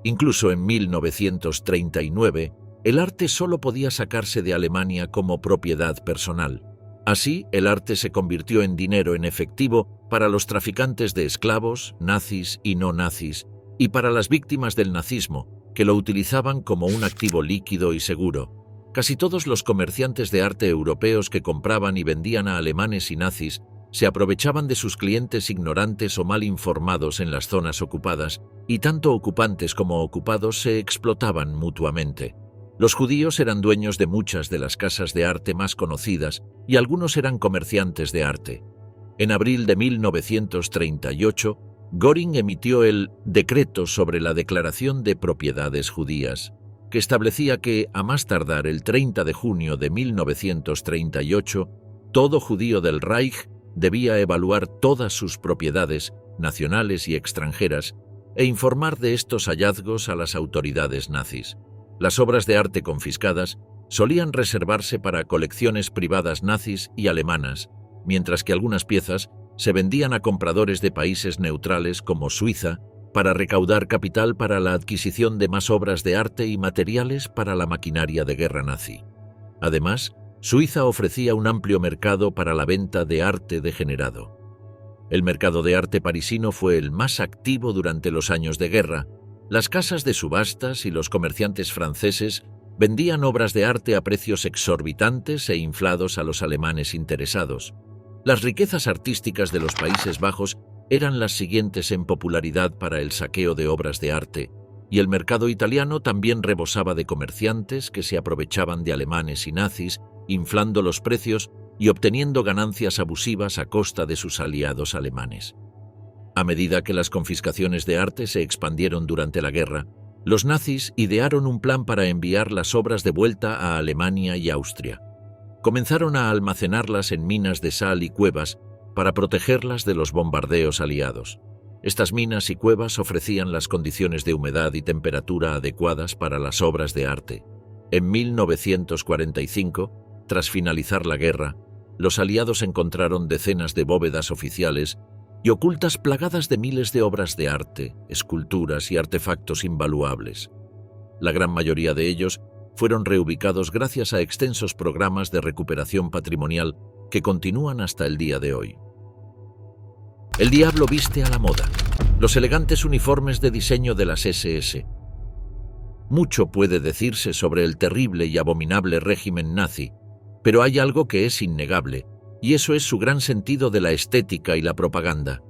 Incluso en 1939, el arte solo podía sacarse de Alemania como propiedad personal. Así, el arte se convirtió en dinero en efectivo para los traficantes de esclavos, nazis y no nazis, y para las víctimas del nazismo, que lo utilizaban como un activo líquido y seguro. Casi todos los comerciantes de arte europeos que compraban y vendían a alemanes y nazis se aprovechaban de sus clientes ignorantes o mal informados en las zonas ocupadas, y tanto ocupantes como ocupados se explotaban mutuamente. Los judíos eran dueños de muchas de las casas de arte más conocidas y algunos eran comerciantes de arte. En abril de 1938, Göring emitió el Decreto sobre la Declaración de Propiedades Judías, que establecía que, a más tardar el 30 de junio de 1938, todo judío del Reich debía evaluar todas sus propiedades, nacionales y extranjeras, e informar de estos hallazgos a las autoridades nazis. Las obras de arte confiscadas solían reservarse para colecciones privadas nazis y alemanas, mientras que algunas piezas se vendían a compradores de países neutrales como Suiza para recaudar capital para la adquisición de más obras de arte y materiales para la maquinaria de guerra nazi. Además, Suiza ofrecía un amplio mercado para la venta de arte degenerado. El mercado de arte parisino fue el más activo durante los años de guerra. Las casas de subastas y los comerciantes franceses vendían obras de arte a precios exorbitantes e inflados a los alemanes interesados. Las riquezas artísticas de los Países Bajos eran las siguientes en popularidad para el saqueo de obras de arte, y el mercado italiano también rebosaba de comerciantes que se aprovechaban de alemanes y nazis, inflando los precios y obteniendo ganancias abusivas a costa de sus aliados alemanes. A medida que las confiscaciones de arte se expandieron durante la guerra, los nazis idearon un plan para enviar las obras de vuelta a Alemania y Austria. Comenzaron a almacenarlas en minas de sal y cuevas para protegerlas de los bombardeos aliados. Estas minas y cuevas ofrecían las condiciones de humedad y temperatura adecuadas para las obras de arte. En 1945, tras finalizar la guerra, los aliados encontraron decenas de bóvedas oficiales y ocultas plagadas de miles de obras de arte, esculturas y artefactos invaluables. La gran mayoría de ellos fueron reubicados gracias a extensos programas de recuperación patrimonial que continúan hasta el día de hoy. El diablo viste a la moda. Los elegantes uniformes de diseño de las SS. Mucho puede decirse sobre el terrible y abominable régimen nazi, pero hay algo que es innegable, y eso es su gran sentido de la estética y la propaganda.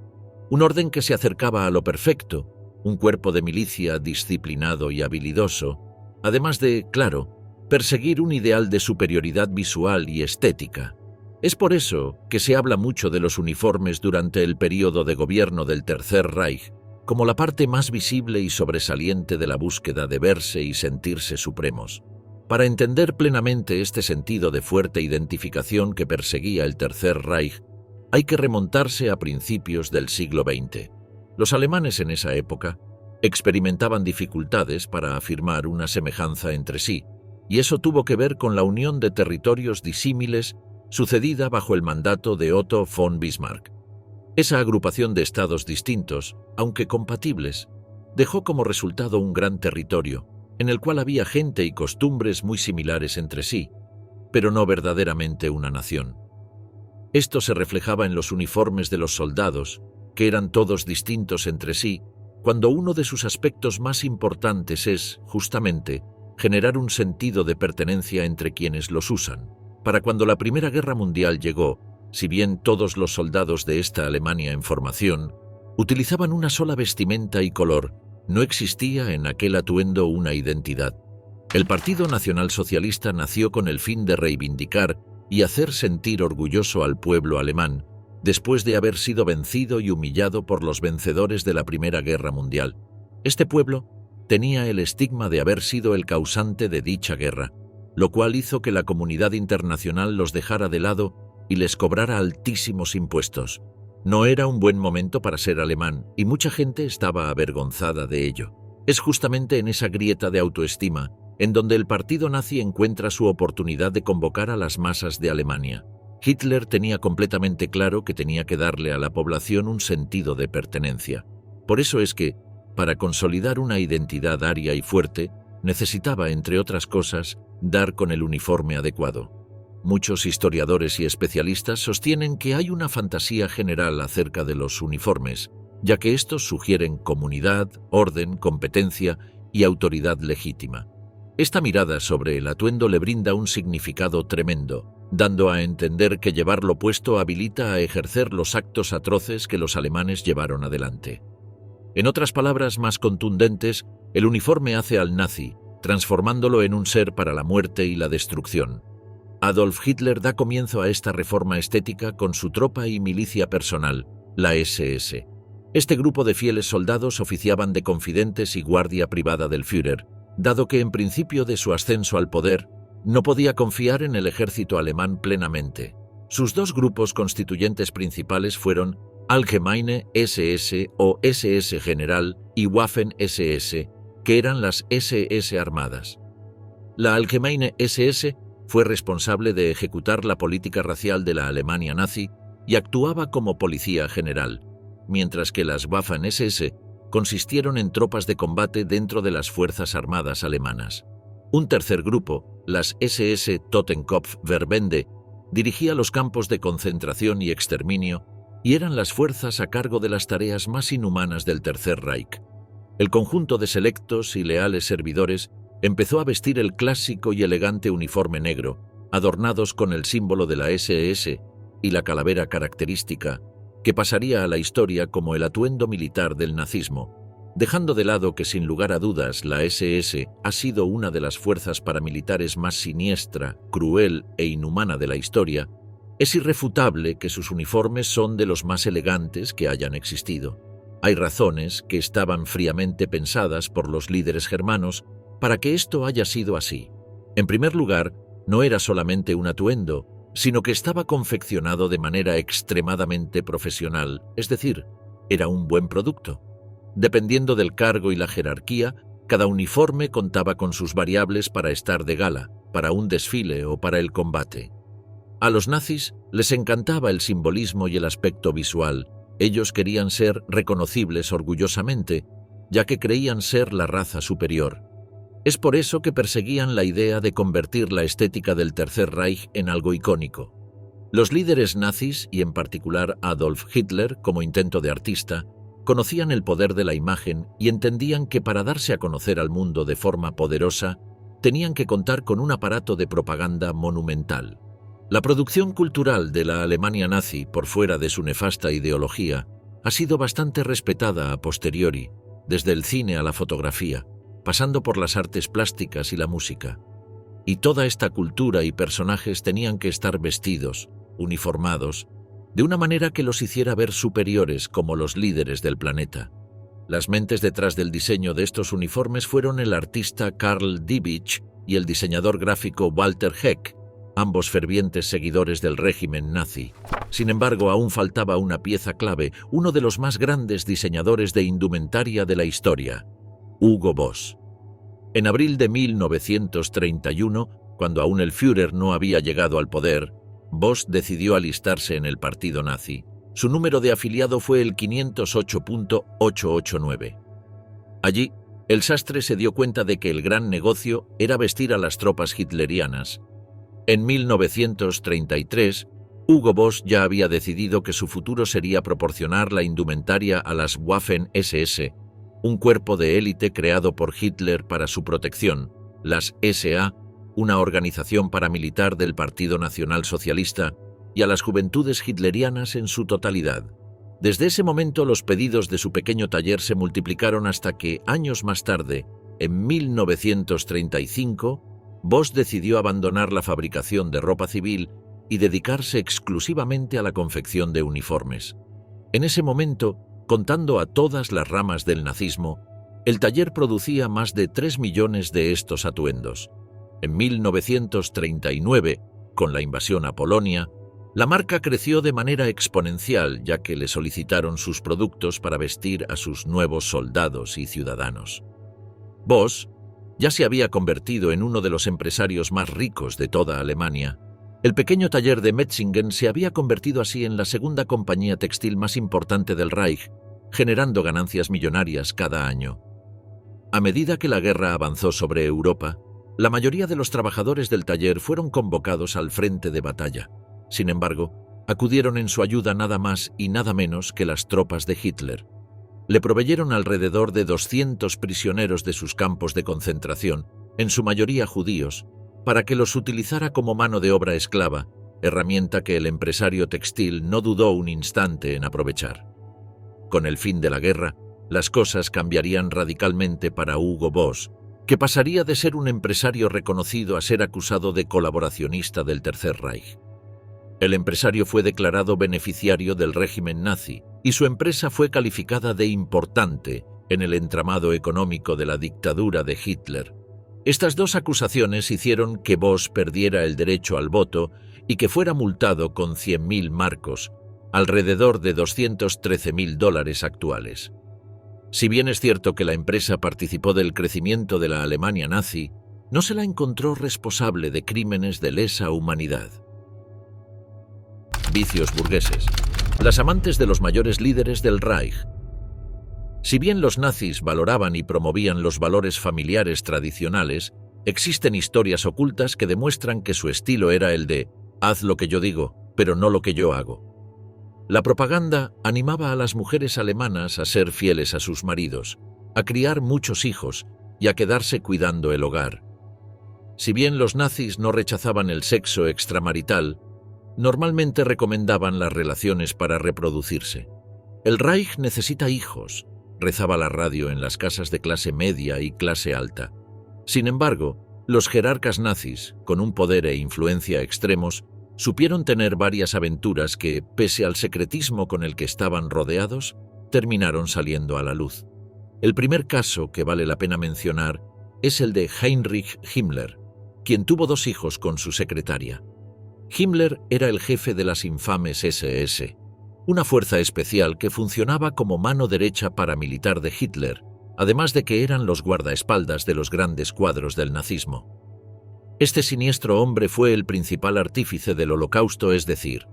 Un orden que se acercaba a lo perfecto, un cuerpo de milicia disciplinado y habilidoso, además de, claro, perseguir un ideal de superioridad visual y estética. Es por eso que se habla mucho de los uniformes durante el período de gobierno del Tercer Reich, como la parte más visible y sobresaliente de la búsqueda de verse y sentirse supremos. Para entender plenamente este sentido de fuerte identificación que perseguía el Tercer Reich, hay que remontarse a principios del siglo XX. Los alemanes en esa época experimentaban dificultades para afirmar una semejanza entre sí, y eso tuvo que ver con la unión de territorios disímiles sucedida bajo el mandato de Otto von Bismarck. Esa agrupación de estados distintos, aunque compatibles, dejó como resultado un gran territorio, en el cual había gente y costumbres muy similares entre sí, pero no verdaderamente una nación. Esto se reflejaba en los uniformes de los soldados, que eran todos distintos entre sí, cuando uno de sus aspectos más importantes es, justamente, generar un sentido de pertenencia entre quienes los usan. Para cuando la Primera Guerra Mundial llegó, si bien todos los soldados de esta Alemania en formación utilizaban una sola vestimenta y color, no existía en aquel atuendo una identidad. El Partido Nacional Socialista nació con el fin de reivindicar y hacer sentir orgulloso al pueblo alemán, después de haber sido vencido y humillado por los vencedores de la Primera Guerra Mundial. Este pueblo tenía el estigma de haber sido el causante de dicha guerra, lo cual hizo que la comunidad internacional los dejara de lado y les cobrara altísimos impuestos. No era un buen momento para ser alemán, y mucha gente estaba avergonzada de ello. Es justamente en esa grieta de autoestima en donde el partido nazi encuentra su oportunidad de convocar a las masas de Alemania. Hitler tenía completamente claro que tenía que darle a la población un sentido de pertenencia. Por eso es que, para consolidar una identidad aria y fuerte, necesitaba, entre otras cosas, dar con el uniforme adecuado. Muchos historiadores y especialistas sostienen que hay una fantasía general acerca de los uniformes, ya que estos sugieren comunidad, orden, competencia y autoridad legítima. Esta mirada sobre el atuendo le brinda un significado tremendo, dando a entender que llevarlo puesto habilita a ejercer los actos atroces que los alemanes llevaron adelante. En otras palabras más contundentes, el uniforme hace al nazi, transformándolo en un ser para la muerte y la destrucción. Adolf Hitler da comienzo a esta reforma estética con su tropa y milicia personal, la SS. Este grupo de fieles soldados oficiaban de confidentes y guardia privada del Führer, dado que en principio de su ascenso al poder, no podía confiar en el ejército alemán plenamente. Sus dos grupos constituyentes principales fueron Allgemeine SS o SS General y Waffen SS, que eran las SS armadas. La Allgemeine SS fue responsable de ejecutar la política racial de la Alemania nazi y actuaba como policía general, mientras que las Waffen-SS consistieron en tropas de combate dentro de las Fuerzas Armadas alemanas. Un tercer grupo, las SS Totenkopf-Verbände, dirigía los campos de concentración y exterminio y eran las fuerzas a cargo de las tareas más inhumanas del Tercer Reich. El conjunto de selectos y leales servidores empezó a vestir el clásico y elegante uniforme negro, adornados con el símbolo de la SS y la calavera característica, que pasaría a la historia como el atuendo militar del nazismo, dejando de lado que sin lugar a dudas la SS ha sido una de las fuerzas paramilitares más siniestra, cruel e inhumana de la historia. Es irrefutable que sus uniformes son de los más elegantes que hayan existido. Hay razones que estaban fríamente pensadas por los líderes germanos para que esto haya sido así. En primer lugar, no era solamente un atuendo, sino que estaba confeccionado de manera extremadamente profesional, es decir, era un buen producto. Dependiendo del cargo y la jerarquía, cada uniforme contaba con sus variables para estar de gala, para un desfile o para el combate. A los nazis les encantaba el simbolismo y el aspecto visual. Ellos querían ser reconocibles orgullosamente, ya que creían ser la raza superior. Es por eso que perseguían la idea de convertir la estética del Tercer Reich en algo icónico. Los líderes nazis, y en particular Adolf Hitler como intento de artista, conocían el poder de la imagen y entendían que para darse a conocer al mundo de forma poderosa, tenían que contar con un aparato de propaganda monumental. La producción cultural de la Alemania nazi, por fuera de su nefasta ideología, ha sido bastante respetada a posteriori, desde el cine a la fotografía, pasando por las artes plásticas y la música. Y toda esta cultura y personajes tenían que estar vestidos, uniformados, de una manera que los hiciera ver superiores como los líderes del planeta. Las mentes detrás del diseño de estos uniformes fueron el artista Karl Diebitsch y el diseñador gráfico Walter Heck, ambos fervientes seguidores del régimen nazi. Sin embargo, aún faltaba una pieza clave, uno de los más grandes diseñadores de indumentaria de la historia, Hugo Boss. En abril de 1931, cuando aún el Führer no había llegado al poder, Boss decidió alistarse en el partido nazi. Su número de afiliado fue el 508.889. Allí, el sastre se dio cuenta de que el gran negocio era vestir a las tropas hitlerianas. En 1933, Hugo Boss ya había decidido que su futuro sería proporcionar la indumentaria a las Waffen-SS, un cuerpo de élite creado por Hitler para su protección, las SA, una organización paramilitar del Partido Nacional Socialista, y a las juventudes hitlerianas en su totalidad. Desde ese momento los pedidos de su pequeño taller se multiplicaron hasta que, años más tarde, en 1935, Boss decidió abandonar la fabricación de ropa civil y dedicarse exclusivamente a la confección de uniformes. En ese momento, contando a todas las ramas del nazismo, el taller producía más de 3 millones de estos atuendos. En 1939, con la invasión a Polonia, la marca creció de manera exponencial, ya que le solicitaron sus productos para vestir a sus nuevos soldados y ciudadanos. Boss ya se había convertido en uno de los empresarios más ricos de toda Alemania. El pequeño taller de Metzingen se había convertido así en la segunda compañía textil más importante del Reich, generando ganancias millonarias cada año. A medida que la guerra avanzó sobre Europa, la mayoría de los trabajadores del taller fueron convocados al frente de batalla. Sin embargo, acudieron en su ayuda nada más y nada menos que las tropas de Hitler. Le proveyeron alrededor de 200 prisioneros de sus campos de concentración, en su mayoría judíos, para que los utilizara como mano de obra esclava, herramienta que el empresario textil no dudó un instante en aprovechar. Con el fin de la guerra, las cosas cambiarían radicalmente para Hugo Boss, que pasaría de ser un empresario reconocido a ser acusado de colaboracionista del Tercer Reich. El empresario fue declarado beneficiario del régimen nazi y su empresa fue calificada de importante en el entramado económico de la dictadura de Hitler. Estas dos acusaciones hicieron que Boss perdiera el derecho al voto y que fuera multado con 100.000 marcos, alrededor de $213.000 actuales. Si bien es cierto que la empresa participó del crecimiento de la Alemania nazi, no se la encontró responsable de crímenes de lesa humanidad. vicios burgueses, las amantes de los mayores líderes del Reich. Si bien los nazis valoraban y promovían los valores familiares tradicionales, existen historias ocultas que demuestran que su estilo era el de «haz lo que yo digo, pero no lo que yo hago». La propaganda animaba a las mujeres alemanas a ser fieles a sus maridos, a criar muchos hijos y a quedarse cuidando el hogar. Si bien los nazis no rechazaban el sexo extramarital, normalmente recomendaban las relaciones para reproducirse. «El Reich necesita hijos», rezaba la radio en las casas de clase media y clase alta. Sin embargo, los jerarcas nazis, con un poder e influencia extremos, supieron tener varias aventuras que, pese al secretismo con el que estaban rodeados, terminaron saliendo a la luz. El primer caso que vale la pena mencionar es el de Heinrich Himmler, quien tuvo 2 hijos con su secretaria. Himmler era el jefe de las infames SS, una fuerza especial que funcionaba como mano derecha paramilitar de Hitler, además de que eran los guardaespaldas de los grandes cuadros del nazismo. Este siniestro hombre fue el principal artífice del Holocausto, es decir,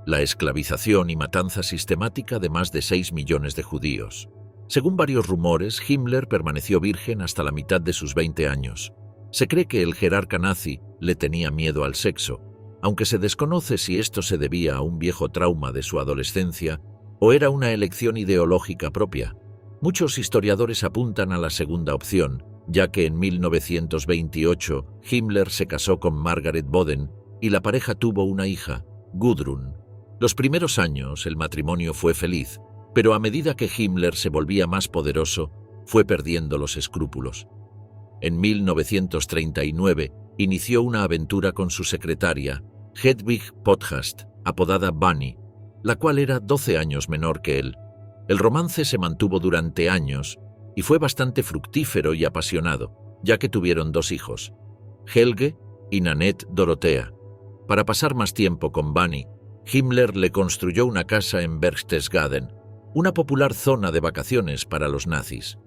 la esclavización y matanza sistemática de más de 6 millones de judíos. Según varios rumores, Himmler permaneció virgen hasta la mitad de sus 20 años. Se cree que el jerarca nazi le tenía miedo al sexo, aunque se desconoce si esto se debía a un viejo trauma de su adolescencia o era una elección ideológica propia. Muchos historiadores apuntan a la segunda opción, ya que en 1928 Himmler se casó con Margaret Boden y la pareja tuvo una hija, Gudrun. Los primeros años el matrimonio fue feliz, pero a medida que Himmler se volvía más poderoso, fue perdiendo los escrúpulos. En 1939 inició una aventura con su secretaria, Hedwig Potthast, apodada Bunny, la cual era 12 años menor que él. El romance se mantuvo durante años y fue bastante fructífero y apasionado, ya que tuvieron 2 hijos, Helge y Nanette Dorothea. Para pasar más tiempo con Bunny, Himmler le construyó una casa en Berchtesgaden, una popular zona de vacaciones para los nazis.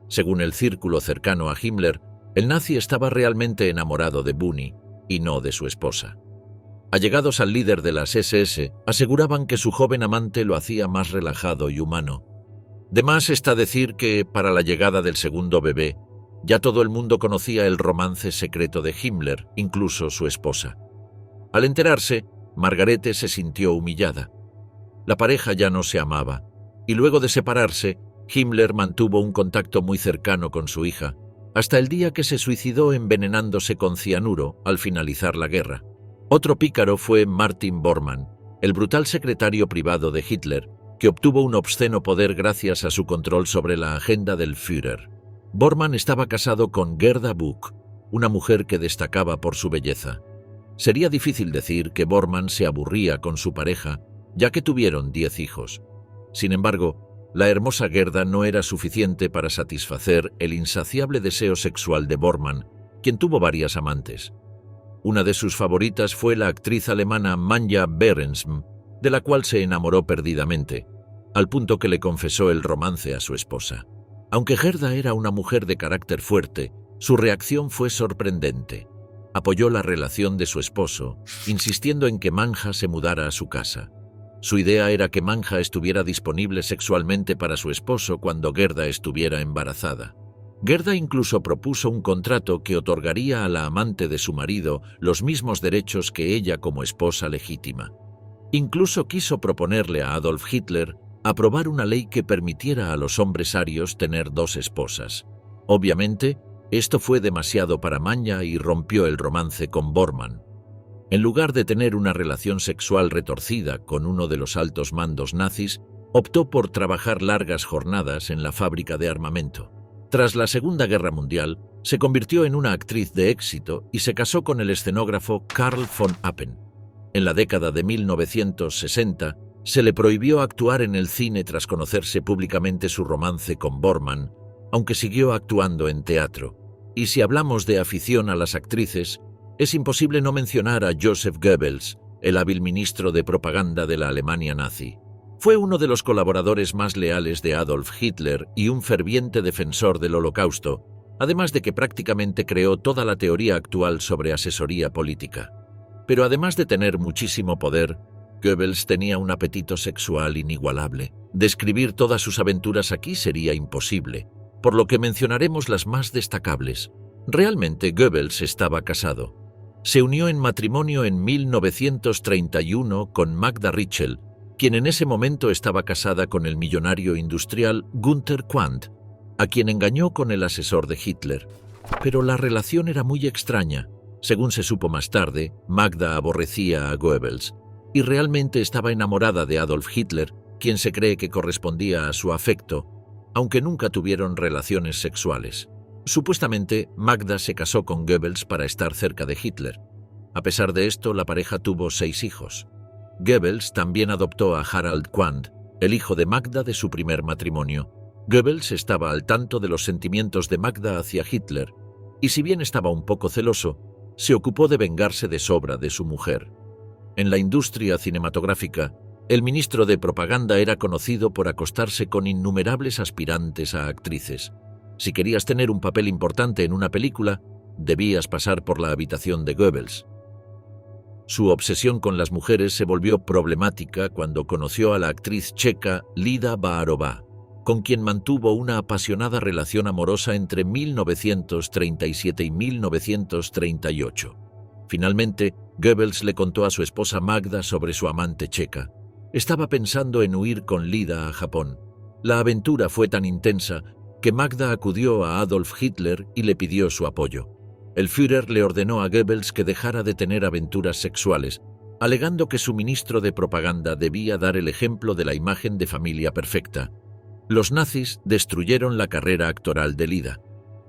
Según el círculo cercano a Himmler, el nazi estaba realmente enamorado de Bunny y no de su esposa. Allegados al líder de las SS aseguraban que su joven amante lo hacía más relajado y humano. De más está decir que, para la llegada del segundo bebé, ya todo el mundo conocía el romance secreto de Himmler, incluso su esposa. Al enterarse, Margarete se sintió humillada. La pareja ya no se amaba, y luego de separarse, Himmler mantuvo un contacto muy cercano con su hija, hasta el día que se suicidó envenenándose con cianuro al finalizar la guerra. Otro pícaro fue Martin Bormann, el brutal secretario privado de Hitler, que obtuvo un obsceno poder gracias a su control sobre la agenda del Führer. Bormann estaba casado con Gerda Buck, una mujer que destacaba por su belleza. Sería difícil decir que Bormann se aburría con su pareja, ya que tuvieron 10 hijos. Sin embargo, la hermosa Gerda no era suficiente para satisfacer el insaciable deseo sexual de Bormann, quien tuvo varias amantes. Una de sus favoritas fue la actriz alemana Manja Behrensm, de la cual se enamoró perdidamente, al punto que le confesó el romance a su esposa. Aunque Gerda era una mujer de carácter fuerte, su reacción fue sorprendente. Apoyó la relación de su esposo, insistiendo en que Manja se mudara a su casa. Su idea era que Manja estuviera disponible sexualmente para su esposo cuando Gerda estuviera embarazada. Gerda incluso propuso un contrato que otorgaría a la amante de su marido los mismos derechos que ella como esposa legítima. Incluso quiso proponerle a Adolf Hitler aprobar una ley que permitiera a los hombres arios tener 2 esposas. Obviamente, esto fue demasiado para Manja y rompió el romance con Bormann. En lugar de tener una relación sexual retorcida con uno de los altos mandos nazis, optó por trabajar largas jornadas en la fábrica de armamento. Tras la Segunda Guerra Mundial, se convirtió en una actriz de éxito y se casó con el escenógrafo Karl von Appen. En la década de 1960, se le prohibió actuar en el cine tras conocerse públicamente su romance con Bormann, aunque siguió actuando en teatro. Y si hablamos de afición a las actrices, es imposible no mencionar a Joseph Goebbels, el hábil ministro de propaganda de la Alemania nazi. Fue uno de los colaboradores más leales de Adolf Hitler y un ferviente defensor del Holocausto, además de que prácticamente creó toda la teoría actual sobre asesoría política. Pero además de tener muchísimo poder, Goebbels tenía un apetito sexual inigualable. Describir todas sus aventuras aquí sería imposible, por lo que mencionaremos las más destacables. Realmente Goebbels estaba casado. Se unió en matrimonio en 1931 con Magda Ritschl, quien en ese momento estaba casada con el millonario industrial Günther Quandt, a quien engañó con el asesor de Hitler. Pero la relación era muy extraña. Según se supo más tarde, Magda aborrecía a Goebbels y realmente estaba enamorada de Adolf Hitler, quien se cree que correspondía a su afecto, aunque nunca tuvieron relaciones sexuales. Supuestamente, Magda se casó con Goebbels para estar cerca de Hitler. A pesar de esto, la pareja tuvo 6 hijos. Goebbels también adoptó a Harald Quandt, el hijo de Magda de su primer matrimonio. Goebbels estaba al tanto de los sentimientos de Magda hacia Hitler, y si bien estaba un poco celoso, se ocupó de vengarse de sobra de su mujer. En la industria cinematográfica, el ministro de propaganda era conocido por acostarse con innumerables aspirantes a actrices. Si querías tener un papel importante en una película, debías pasar por la habitación de Goebbels. Su obsesión con las mujeres se volvió problemática cuando conoció a la actriz checa Lida Baárová, con quien mantuvo una apasionada relación amorosa entre 1937 y 1938. Finalmente, Goebbels le contó a su esposa Magda sobre su amante checa. Estaba pensando en huir con Lida a Japón. La aventura fue tan intensa que Magda acudió a Adolf Hitler y le pidió su apoyo. El Führer le ordenó a Goebbels que dejara de tener aventuras sexuales, alegando que su ministro de propaganda debía dar el ejemplo de la imagen de familia perfecta. Los nazis destruyeron la carrera actoral de Lida.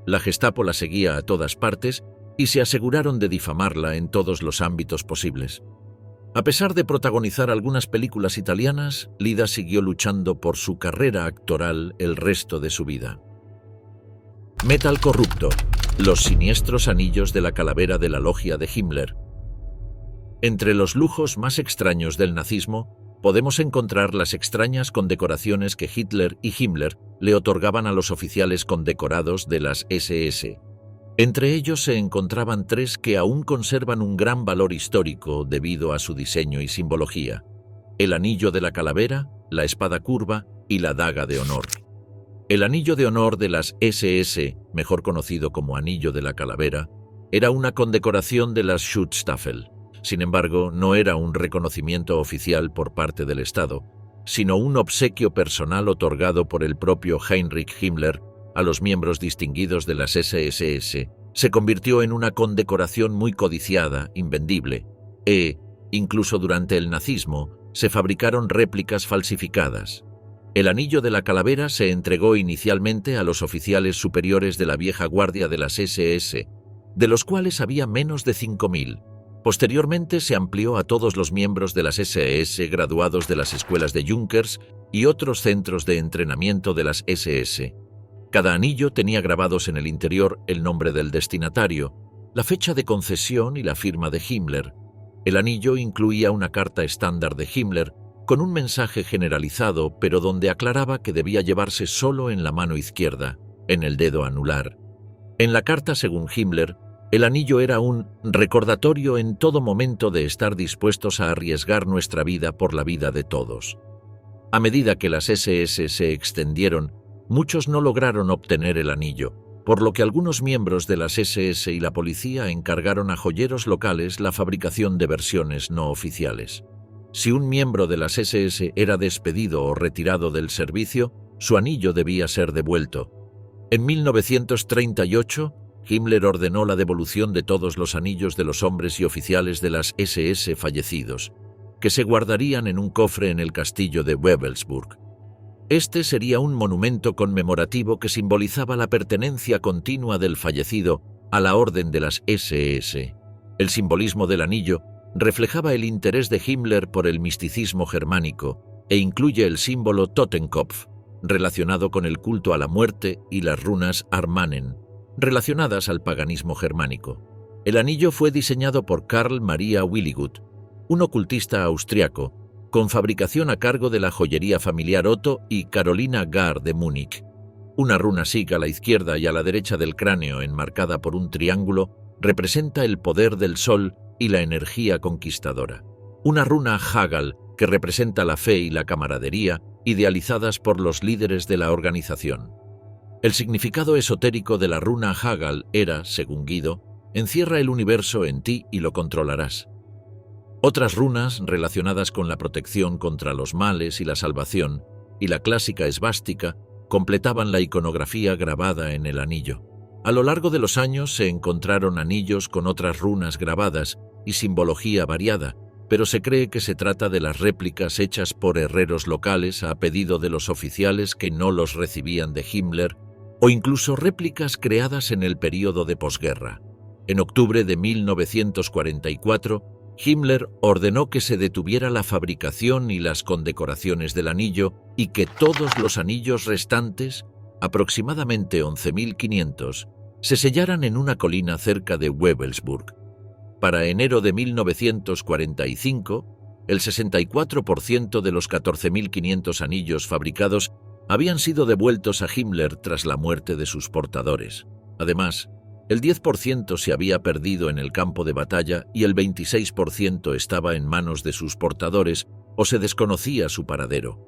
La Gestapo la seguía a todas partes y se aseguraron de difamarla en todos los ámbitos posibles. A pesar de protagonizar algunas películas italianas, Lida siguió luchando por su carrera actoral el resto de su vida. Metal corrupto. Los siniestros anillos de la calavera de la logia de Himmler. Entre los lujos más extraños del nazismo, podemos encontrar las extrañas condecoraciones que Hitler y Himmler le otorgaban a los oficiales condecorados de las SS. Entre ellos se encontraban 3 que aún conservan un gran valor histórico debido a su diseño y simbología: el anillo de la calavera, la espada curva y la daga de honor. El anillo de honor de las SS, mejor conocido como anillo de la calavera, era una condecoración de las Schutzstaffel. Sin embargo, no era un reconocimiento oficial por parte del Estado, sino un obsequio personal otorgado por el propio Heinrich Himmler a los miembros distinguidos de las SSS. Se convirtió en una condecoración muy codiciada, invendible, incluso durante el nazismo, se fabricaron réplicas falsificadas. El anillo de la calavera se entregó inicialmente a los oficiales superiores de la vieja guardia de las SS, de los cuales había menos de 5.000. Posteriormente se amplió a todos los miembros de las SS graduados de las escuelas de Junkers y otros centros de entrenamiento de las SS. Cada anillo tenía grabados en el interior el nombre del destinatario, la fecha de concesión y la firma de Himmler. El anillo incluía una carta estándar de Himmler con un mensaje generalizado, pero donde aclaraba que debía llevarse solo en la mano izquierda, en el dedo anular. En la carta, según Himmler, el anillo era un recordatorio en todo momento de estar dispuestos a arriesgar nuestra vida por la vida de todos. A medida que las SS se extendieron, muchos no lograron obtener el anillo, por lo que algunos miembros de las SS y la policía encargaron a joyeros locales la fabricación de versiones no oficiales. Si un miembro de las SS era despedido o retirado del servicio, su anillo debía ser devuelto. En 1938, Himmler ordenó la devolución de todos los anillos de los hombres y oficiales de las SS fallecidos, que se guardarían en un cofre en el castillo de Wewelsburg. Este sería un monumento conmemorativo que simbolizaba la pertenencia continua del fallecido a la orden de las SS. El simbolismo del anillo reflejaba el interés de Himmler por el misticismo germánico e incluye el símbolo Totenkopf, relacionado con el culto a la muerte, y las runas Armanen, relacionadas al paganismo germánico. El anillo fue diseñado por Karl Maria Willigut, un ocultista austriaco, con fabricación a cargo de la joyería familiar Otto y Carolina Gar de Múnich. Una runa Sig a la izquierda y a la derecha del cráneo, enmarcada por un triángulo, representa el poder del sol y la energía conquistadora. una runa Hagal que representa la fe y la camaradería, idealizadas por los líderes de la organización. El significado esotérico de la runa Hagal era, según Guido, encierra el universo en ti y lo controlarás. Otras runas relacionadas con la protección contra los males y la salvación, y la clásica esvástica, completaban la iconografía grabada en el anillo. A lo largo de los años se encontraron anillos con otras runas grabadas y simbología variada, pero se cree que se trata de las réplicas hechas por herreros locales a pedido de los oficiales que no los recibían de Himmler, o incluso réplicas creadas en el período de posguerra. En octubre de 1944, Himmler ordenó que se detuviera la fabricación y las condecoraciones del anillo y que todos los anillos restantes, aproximadamente 11.500, se sellaran en una colina cerca de Wewelsburg. Para enero de 1945, el 64% de los 14.500 anillos fabricados habían sido devueltos a Himmler tras la muerte de sus portadores. Además, el 10% se había perdido en el campo de batalla y el 26% estaba en manos de sus portadores o se desconocía su paradero.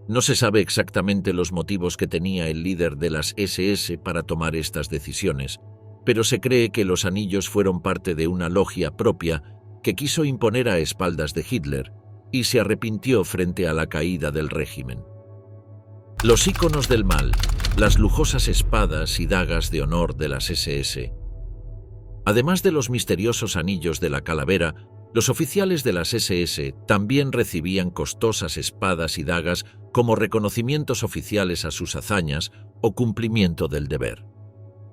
No se sabe exactamente los motivos que tenía el líder de las SS para tomar estas decisiones, pero se cree que los anillos fueron parte de una logia propia que quiso imponer a espaldas de Hitler y se arrepintió frente a la caída del régimen. Los íconos del mal, las lujosas espadas y dagas de honor de las SS. Además de los misteriosos anillos de la calavera, los oficiales de las SS también recibían costosas espadas y dagas como reconocimientos oficiales a sus hazañas o cumplimiento del deber.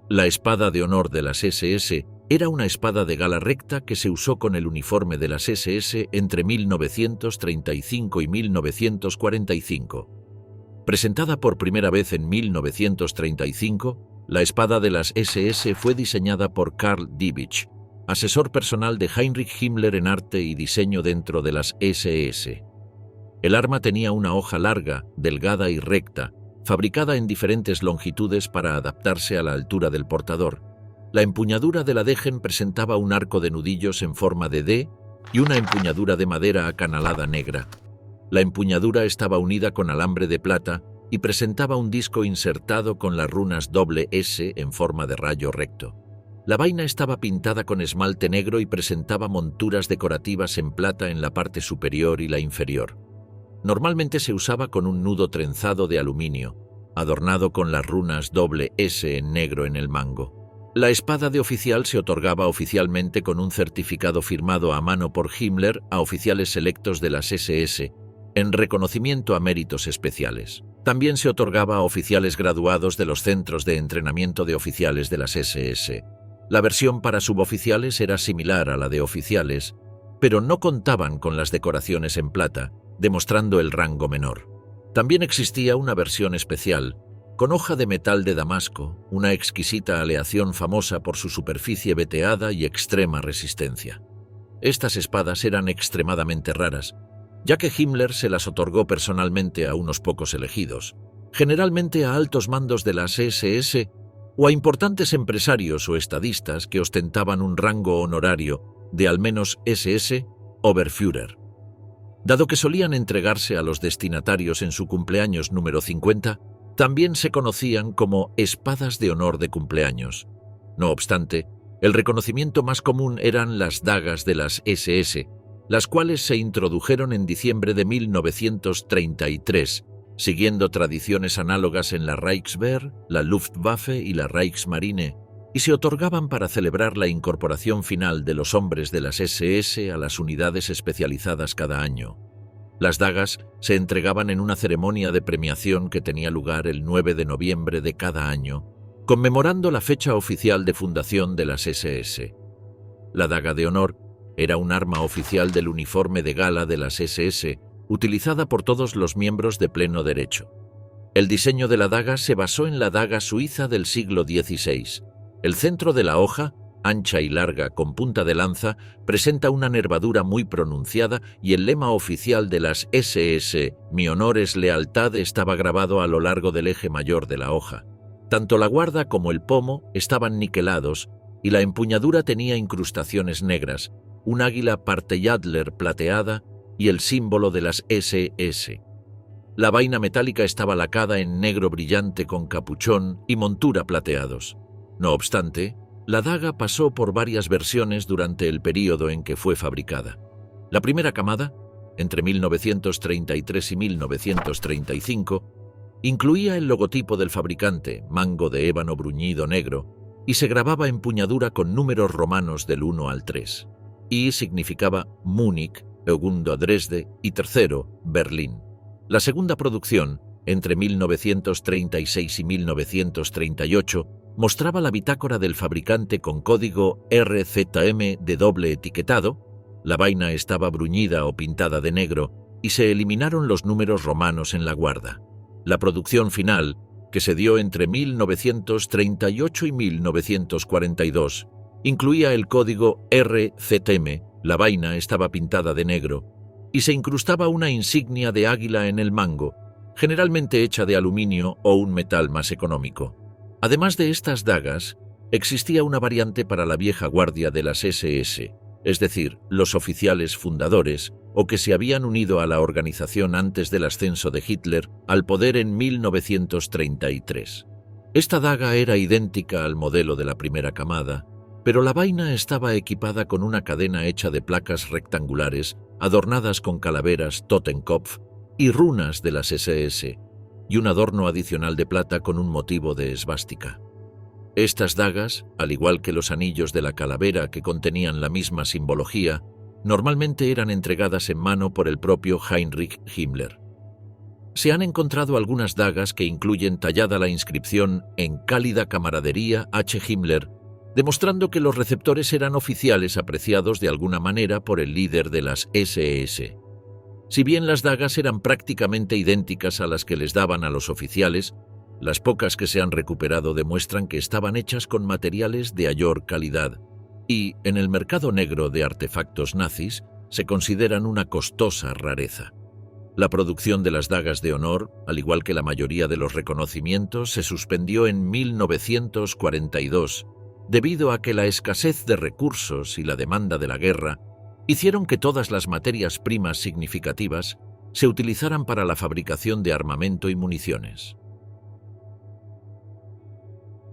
La espada de honor de las SS era una espada de gala recta que se usó con el uniforme de las SS entre 1935 y 1945. Presentada por primera vez en 1935, la espada de las SS fue diseñada por Karl Diebitsch, asesor personal de Heinrich Himmler en arte y diseño dentro de las SS. El arma tenía una hoja larga, delgada y recta, fabricada en diferentes longitudes para adaptarse a la altura del portador. La empuñadura de la Degen presentaba un arco de nudillos en forma de D y una empuñadura de madera acanalada negra. La empuñadura estaba unida con alambre de plata y presentaba un disco insertado con las runas SS en forma de rayo recto. La vaina estaba pintada con esmalte negro y presentaba monturas decorativas en plata en la parte superior y la inferior. Normalmente se usaba con un nudo trenzado de aluminio, adornado con las runas S en negro en el mango. La espada de oficial se otorgaba oficialmente con un certificado firmado a mano por Himmler a oficiales selectos de las SS, en reconocimiento a méritos especiales. También se otorgaba a oficiales graduados de los centros de entrenamiento de oficiales de las SS. La versión para suboficiales era similar a la de oficiales, pero no contaban con las decoraciones en plata, demostrando el rango menor. También existía una versión especial, con hoja de metal de Damasco, una exquisita aleación famosa por su superficie veteada y extrema resistencia. Estas espadas eran extremadamente raras, ya que Himmler se las otorgó personalmente a unos pocos elegidos, generalmente a altos mandos de las SS o a importantes empresarios o estadistas que ostentaban un rango honorario de al menos SS Oberführer. Dado que solían entregarse a los destinatarios en su cumpleaños número 50, también se conocían como espadas de honor de cumpleaños. No obstante, el reconocimiento más común eran las dagas de las SS, las cuales se introdujeron en diciembre de 1933, siguiendo tradiciones análogas en la Reichswehr, la Luftwaffe y la Reichsmarine, y se otorgaban para celebrar la incorporación final de los hombres de las SS a las unidades especializadas cada año. Las dagas se entregaban en una ceremonia de premiación que tenía lugar el 9 de noviembre de cada año, conmemorando la fecha oficial de fundación de las SS. La daga de honor era un arma oficial del uniforme de gala de las SS, utilizada por todos los miembros de pleno derecho. El diseño de la daga se basó en la daga suiza del siglo XVI. El centro de la hoja, ancha y larga con punta de lanza, presenta una nervadura muy pronunciada y el lema oficial de las SS, Mi honor es lealtad, estaba grabado a lo largo del eje mayor de la hoja. Tanto la guarda como el pomo estaban niquelados y la empuñadura tenía incrustaciones negras, un águila parteyadler plateada y el símbolo de las SS. La vaina metálica estaba lacada en negro brillante con capuchón y montura plateados. No obstante, la daga pasó por varias versiones durante el período en que fue fabricada. La primera camada, entre 1933 y 1935, incluía el logotipo del fabricante, mango de ébano bruñido negro, y se grababa empuñadura con números romanos del 1 al 3. Y significaba Múnich, segundo Dresde y tercero Berlín. La segunda producción, entre 1936 y 1938, mostraba la bitácora del fabricante con código RZM de doble etiquetado. La vaina estaba bruñida o pintada de negro y se eliminaron los números romanos en la guarda. La producción final, que se dio entre 1938 y 1942, incluía el código RZM, la vaina estaba pintada de negro, y se incrustaba una insignia de águila en el mango, generalmente hecha de aluminio o un metal más económico. Además de estas dagas, existía una variante para la vieja guardia de las SS, es decir, los oficiales fundadores o que se habían unido a la organización antes del ascenso de Hitler al poder en 1933. Esta daga era idéntica al modelo de la primera camada, pero la vaina estaba equipada con una cadena hecha de placas rectangulares adornadas con calaveras Totenkopf y runas de las SS, y un adorno adicional de plata con un motivo de esvástica. Estas dagas, al igual que los anillos de la calavera que contenían la misma simbología, normalmente eran entregadas en mano por el propio Heinrich Himmler. Se han encontrado algunas dagas que incluyen tallada la inscripción "En cálida camaradería H. Himmler", demostrando que los receptores eran oficiales apreciados de alguna manera por el líder de las SS. Si bien las dagas eran prácticamente idénticas a las que les daban a los oficiales, las pocas que se han recuperado demuestran que estaban hechas con materiales de mayor calidad y, en el mercado negro de artefactos nazis, se consideran una costosa rareza. La producción de las dagas de honor, al igual que la mayoría de los reconocimientos, se suspendió en 1942, debido a que la escasez de recursos y la demanda de la guerra hicieron que todas las materias primas significativas se utilizaran para la fabricación de armamento y municiones.